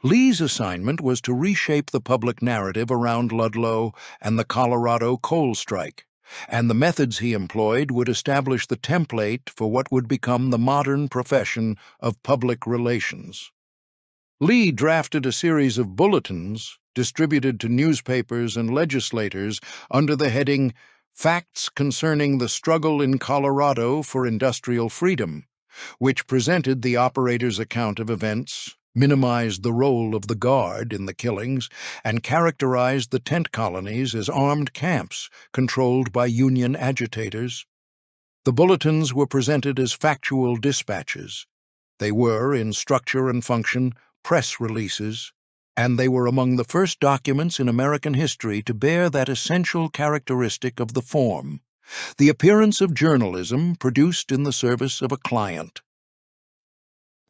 Lee's assignment was to reshape the public narrative around Ludlow and the Colorado coal strike, and the methods he employed would establish the template for what would become the modern profession of public relations. Lee drafted a series of bulletins distributed to newspapers and legislators under the heading Facts Concerning the Struggle in Colorado for Industrial Freedom, which presented the operator's account of events, minimized the role of the Guard in the killings, and characterized the tent colonies as armed camps controlled by Union agitators. The bulletins were presented as factual dispatches. They were, in structure and function, press releases, and they were among the first documents in American history to bear that essential characteristic of the form, the appearance of journalism produced in the service of a client.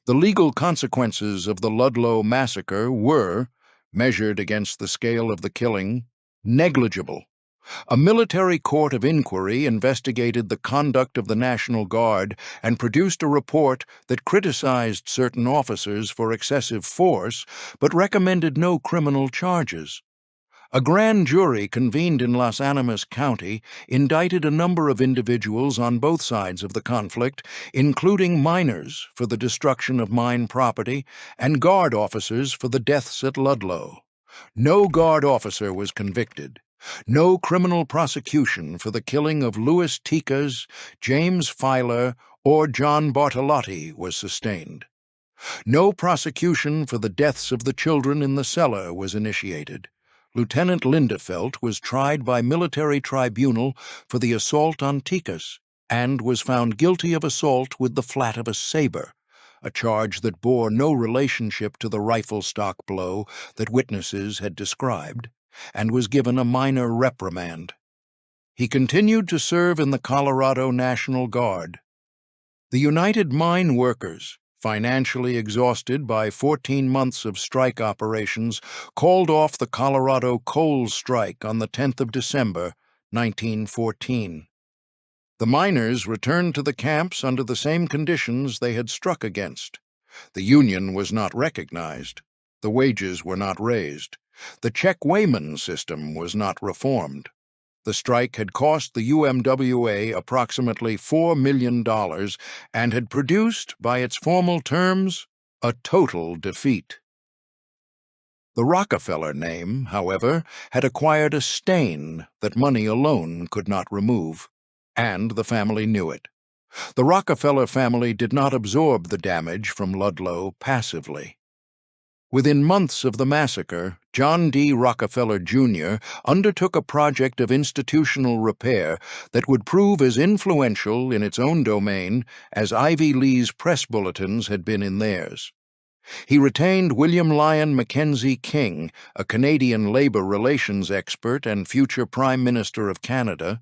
The legal consequences of the Ludlow Massacre were, measured against the scale of the killing, negligible. A military court of inquiry investigated the conduct of the National Guard and produced a report that criticized certain officers for excessive force but recommended no criminal charges. A grand jury convened in Las Animas County indicted a number of individuals on both sides of the conflict, including miners for the destruction of mine property and Guard officers for the deaths at Ludlow. No Guard officer was convicted. No criminal prosecution for the killing of Louis Tikas, James Filer, or John Bartolotti was sustained. No prosecution for the deaths of the children in the cellar was initiated. Lieutenant Lindefelt was tried by military tribunal for the assault on Tikas and was found guilty of assault with the flat of a saber, a charge that bore no relationship to the rifle stock blow that witnesses had described, and was given a minor reprimand. He continued to serve in the Colorado National Guard. The United Mine Workers, financially exhausted by 14 months of strike operations, called off the Colorado coal strike on the 10th of December, 1914. The miners returned to the camps under the same conditions they had struck against. The Union was not recognized. The wages were not raised. The check-weighman system was not reformed. The strike had cost the UMWA approximately $4 million and had produced, by its formal terms, a total defeat. The Rockefeller name, however, had acquired a stain that money alone could not remove, and the family knew it. The Rockefeller family did not absorb the damage from Ludlow passively. Within months of the massacre, John D. Rockefeller Jr. undertook a project of institutional repair that would prove as influential in its own domain as Ivy Lee's press bulletins had been in theirs. He retained William Lyon Mackenzie King, a Canadian labor relations expert and future Prime Minister of Canada,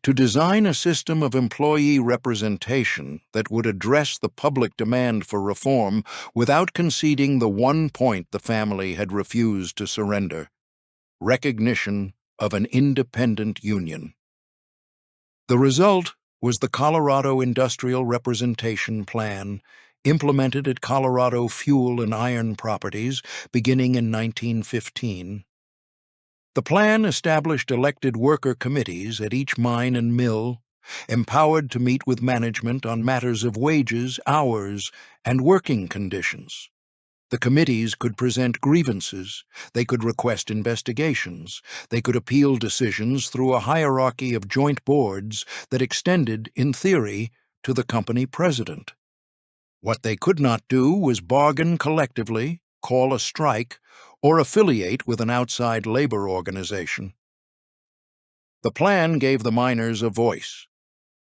to design a system of employee representation that would address the public demand for reform without conceding the one point the family had refused to surrender: recognition of an independent union. The result was the Colorado Industrial Representation Plan, implemented at Colorado Fuel and Iron Properties beginning in 1915. The plan established elected worker committees at each mine and mill, empowered to meet with management on matters of wages, hours, and working conditions. The committees could present grievances, they could request investigations, they could appeal decisions through a hierarchy of joint boards that extended, in theory, to the company president. What they could not do was bargain collectively, call a strike, or affiliate with an outside labor organization. The plan gave the miners a voice.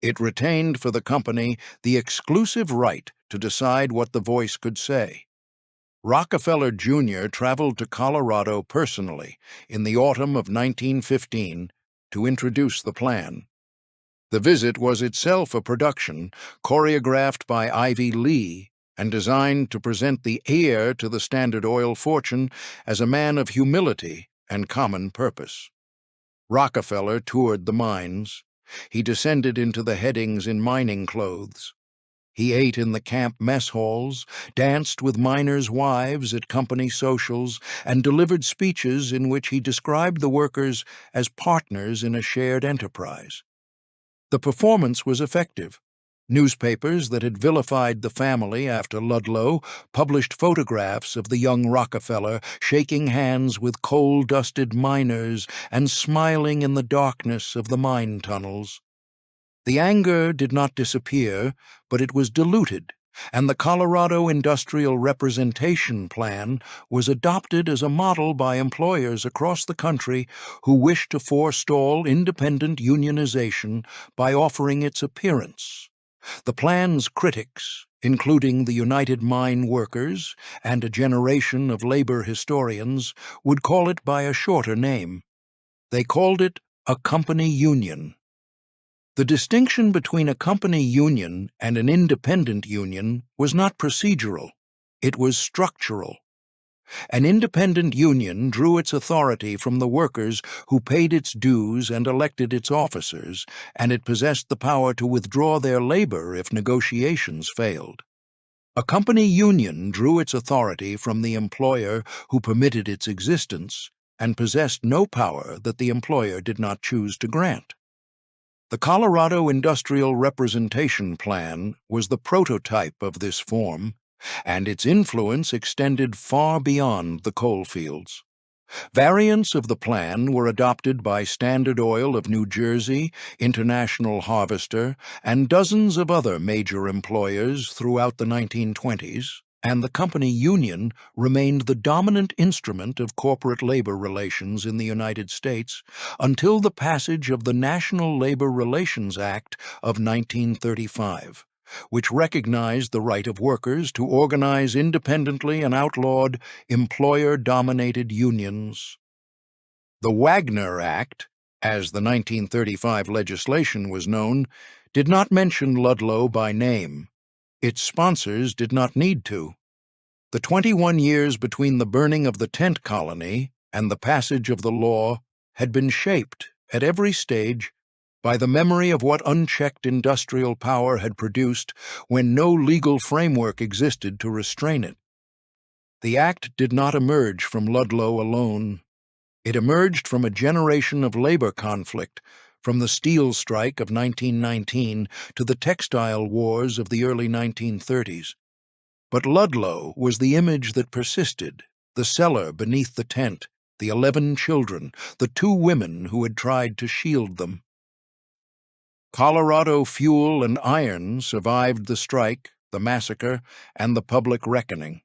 It retained for the company the exclusive right to decide what the voice could say. Rockefeller Jr. traveled to Colorado personally in the autumn of 1915 to introduce the plan. The visit was itself a production choreographed by Ivy Lee and designed to present the heir to the Standard Oil fortune as a man of humility and common purpose. Rockefeller toured the mines. He descended into the headings in mining clothes. He ate in the camp mess halls, danced with miners' wives at company socials, and delivered speeches in which he described the workers as partners in a shared enterprise. The performance was effective. Newspapers that had vilified the family after Ludlow published photographs of the young Rockefeller shaking hands with coal-dusted miners and smiling in the darkness of the mine tunnels. The anger did not disappear, but it was diluted, and the Colorado Industrial Representation Plan was adopted as a model by employers across the country who wished to forestall independent unionization by offering its appearance. The plan's critics, including the United Mine Workers and a generation of labor historians, would call it by a shorter name. They called it a company union. The distinction between a company union and an independent union was not procedural, it was structural. An independent union drew its authority from the workers who paid its dues and elected its officers, and it possessed the power to withdraw their labor if negotiations failed. A company union drew its authority from the employer who permitted its existence and possessed no power that the employer did not choose to grant. The Colorado Industrial Representation Plan was the prototype of this form, and its influence extended far beyond the coal fields. Variants of the plan were adopted by Standard Oil of New Jersey, International Harvester, and dozens of other major employers throughout the 1920s, and the company union remained the dominant instrument of corporate labor relations in the United States until the passage of the National Labor Relations Act of 1935, which recognized the right of workers to organize independently and outlawed employer-dominated unions. The Wagner Act, as the 1935 legislation was known, did not mention Ludlow by name. Its sponsors did not need to. The 21 years between the burning of the tent colony and the passage of the law had been shaped, at every stage, by the memory of what unchecked industrial power had produced when no legal framework existed to restrain it. The act did not emerge from Ludlow alone. It emerged from a generation of labor conflict, from the steel strike of 1919 to the textile wars of the early 1930s. But Ludlow was the image that persisted, the cellar beneath the tent, the 11 children, the 2 women who had tried to shield them. Colorado Fuel and Iron survived the strike, the massacre, and the public reckoning.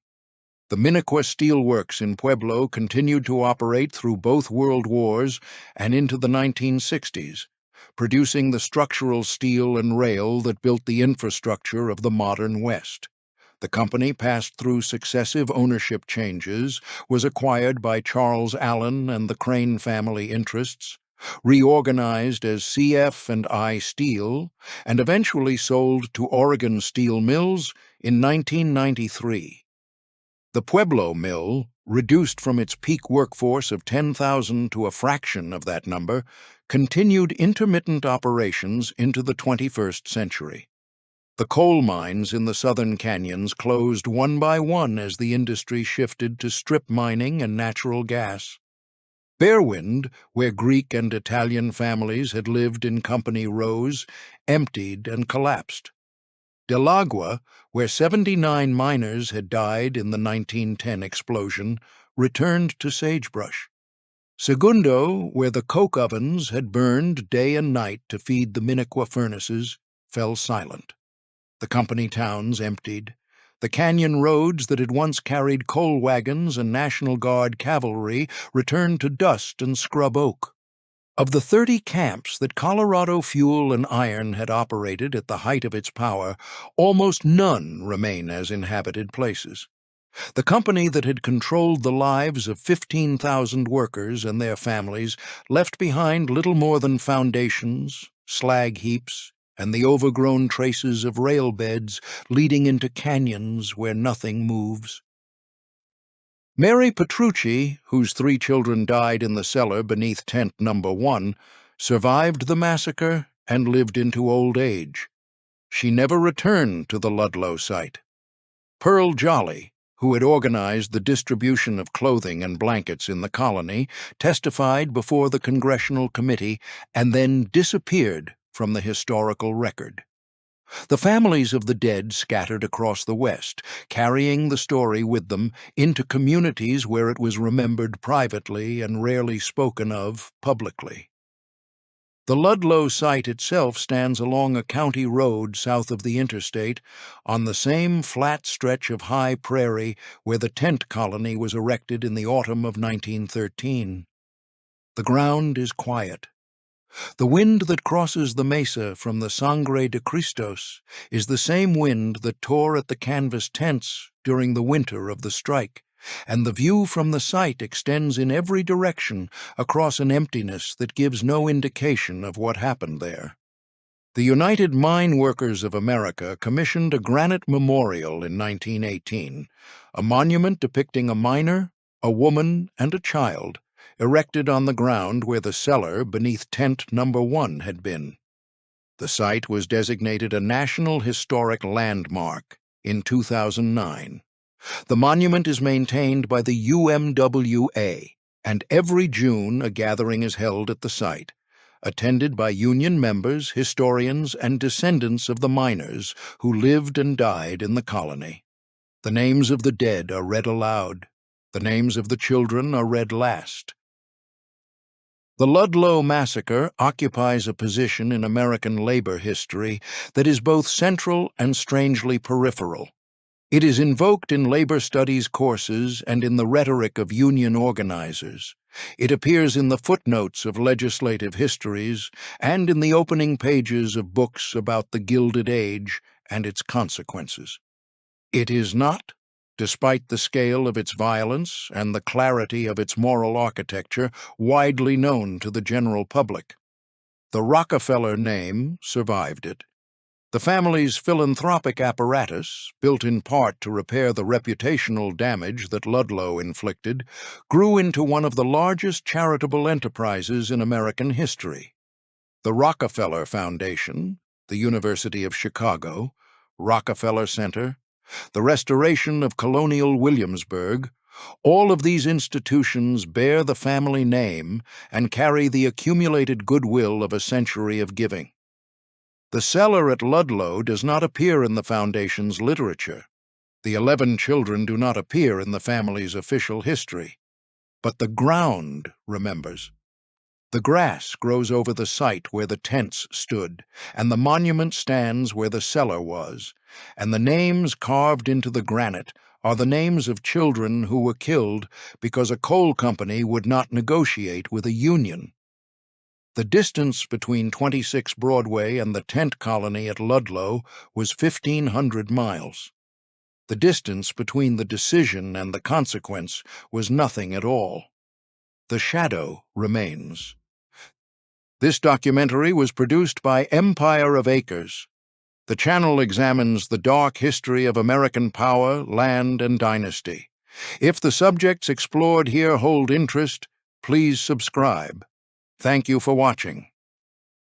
The Minnequa Steel Works in Pueblo continued to operate through both World Wars and into the 1960s, producing the structural steel and rail that built the infrastructure of the modern West. The company passed through successive ownership changes, was acquired by Charles Allen and the Crane family interests, reorganized as CF&I Steel, and eventually sold to Oregon Steel Mills in 1993. The Pueblo mill, reduced from its peak workforce of 10,000 to a fraction of that number, continued intermittent operations into the 21st century. The coal mines in the southern canyons closed one by one as the industry shifted to strip mining and natural gas. Bearwind, where Greek and Italian families had lived in company rows, emptied and collapsed. Del Agua, where 79 miners had died in the 1910 explosion, returned to sagebrush. Segundo, where the coke ovens had burned day and night to feed the Minnequa furnaces, fell silent. The company towns emptied. The canyon roads that had once carried coal wagons and National Guard cavalry returned to dust and scrub oak. Of the 30 camps that Colorado Fuel and Iron had operated at the height of its power, almost none remain as inhabited places. The company that had controlled the lives of 15,000 workers and their families left behind little more than foundations, slag heaps, and the overgrown traces of rail beds leading into canyons where nothing moves. Mary Petrucci, whose 3 children died in the cellar beneath tent number 1, survived the massacre and lived into old age. She never returned to the Ludlow site. Pearl Jolly, who had organized the distribution of clothing and blankets in the colony, testified before the Congressional Committee and then disappeared from the historical record. The families of the dead scattered across the West, carrying the story with them into communities where it was remembered privately and rarely spoken of publicly. The Ludlow site itself stands along a county road south of the interstate, on the same flat stretch of high prairie where the tent colony was erected in the autumn of 1913. The ground is quiet. The wind that crosses the mesa from the Sangre de Cristos is the same wind that tore at the canvas tents during the winter of the strike, and the view from the site extends in every direction across an emptiness that gives no indication of what happened there. The United Mine Workers of America commissioned a granite memorial in 1918, a monument depicting a miner, a woman, and a child, erected on the ground where the cellar beneath tent number 1 had been. The site was designated a National Historic Landmark in 2009. The monument is maintained by the UMWA, and every June a gathering is held at the site, attended by union members, historians, and descendants of the miners who lived and died in the colony. The names of the dead are read aloud. The names of the children are read last. The Ludlow Massacre occupies a position in American labor history that is both central and strangely peripheral. It is invoked in labor studies courses and in the rhetoric of union organizers. It appears in the footnotes of legislative histories and in the opening pages of books about the Gilded Age and its consequences. It is not, despite the scale of its violence and the clarity of its moral architecture, widely known to the general public. The Rockefeller name survived it. The family's philanthropic apparatus, built in part to repair the reputational damage that Ludlow inflicted, grew into one of the largest charitable enterprises in American history. The Rockefeller Foundation, the University of Chicago, Rockefeller Center, the restoration of colonial Williamsburg, all of these institutions bear the family name and carry the accumulated goodwill of a century of giving. The cellar at Ludlow does not appear in the Foundation's literature. The 11 children do not appear in the family's official history. But the ground remembers. The grass grows over the site where the tents stood, and the monument stands where the cellar was, and the names carved into the granite are the names of children who were killed because a coal company would not negotiate with a union. The distance between 26 Broadway and the tent colony at Ludlow was 1,500 miles. The distance between the decision and the consequence was nothing at all. The shadow remains. This documentary was produced by Empire of Acres. The channel examines the dark history of American power, land, and dynasty. If the subjects explored here hold interest, please subscribe. Thank you for watching.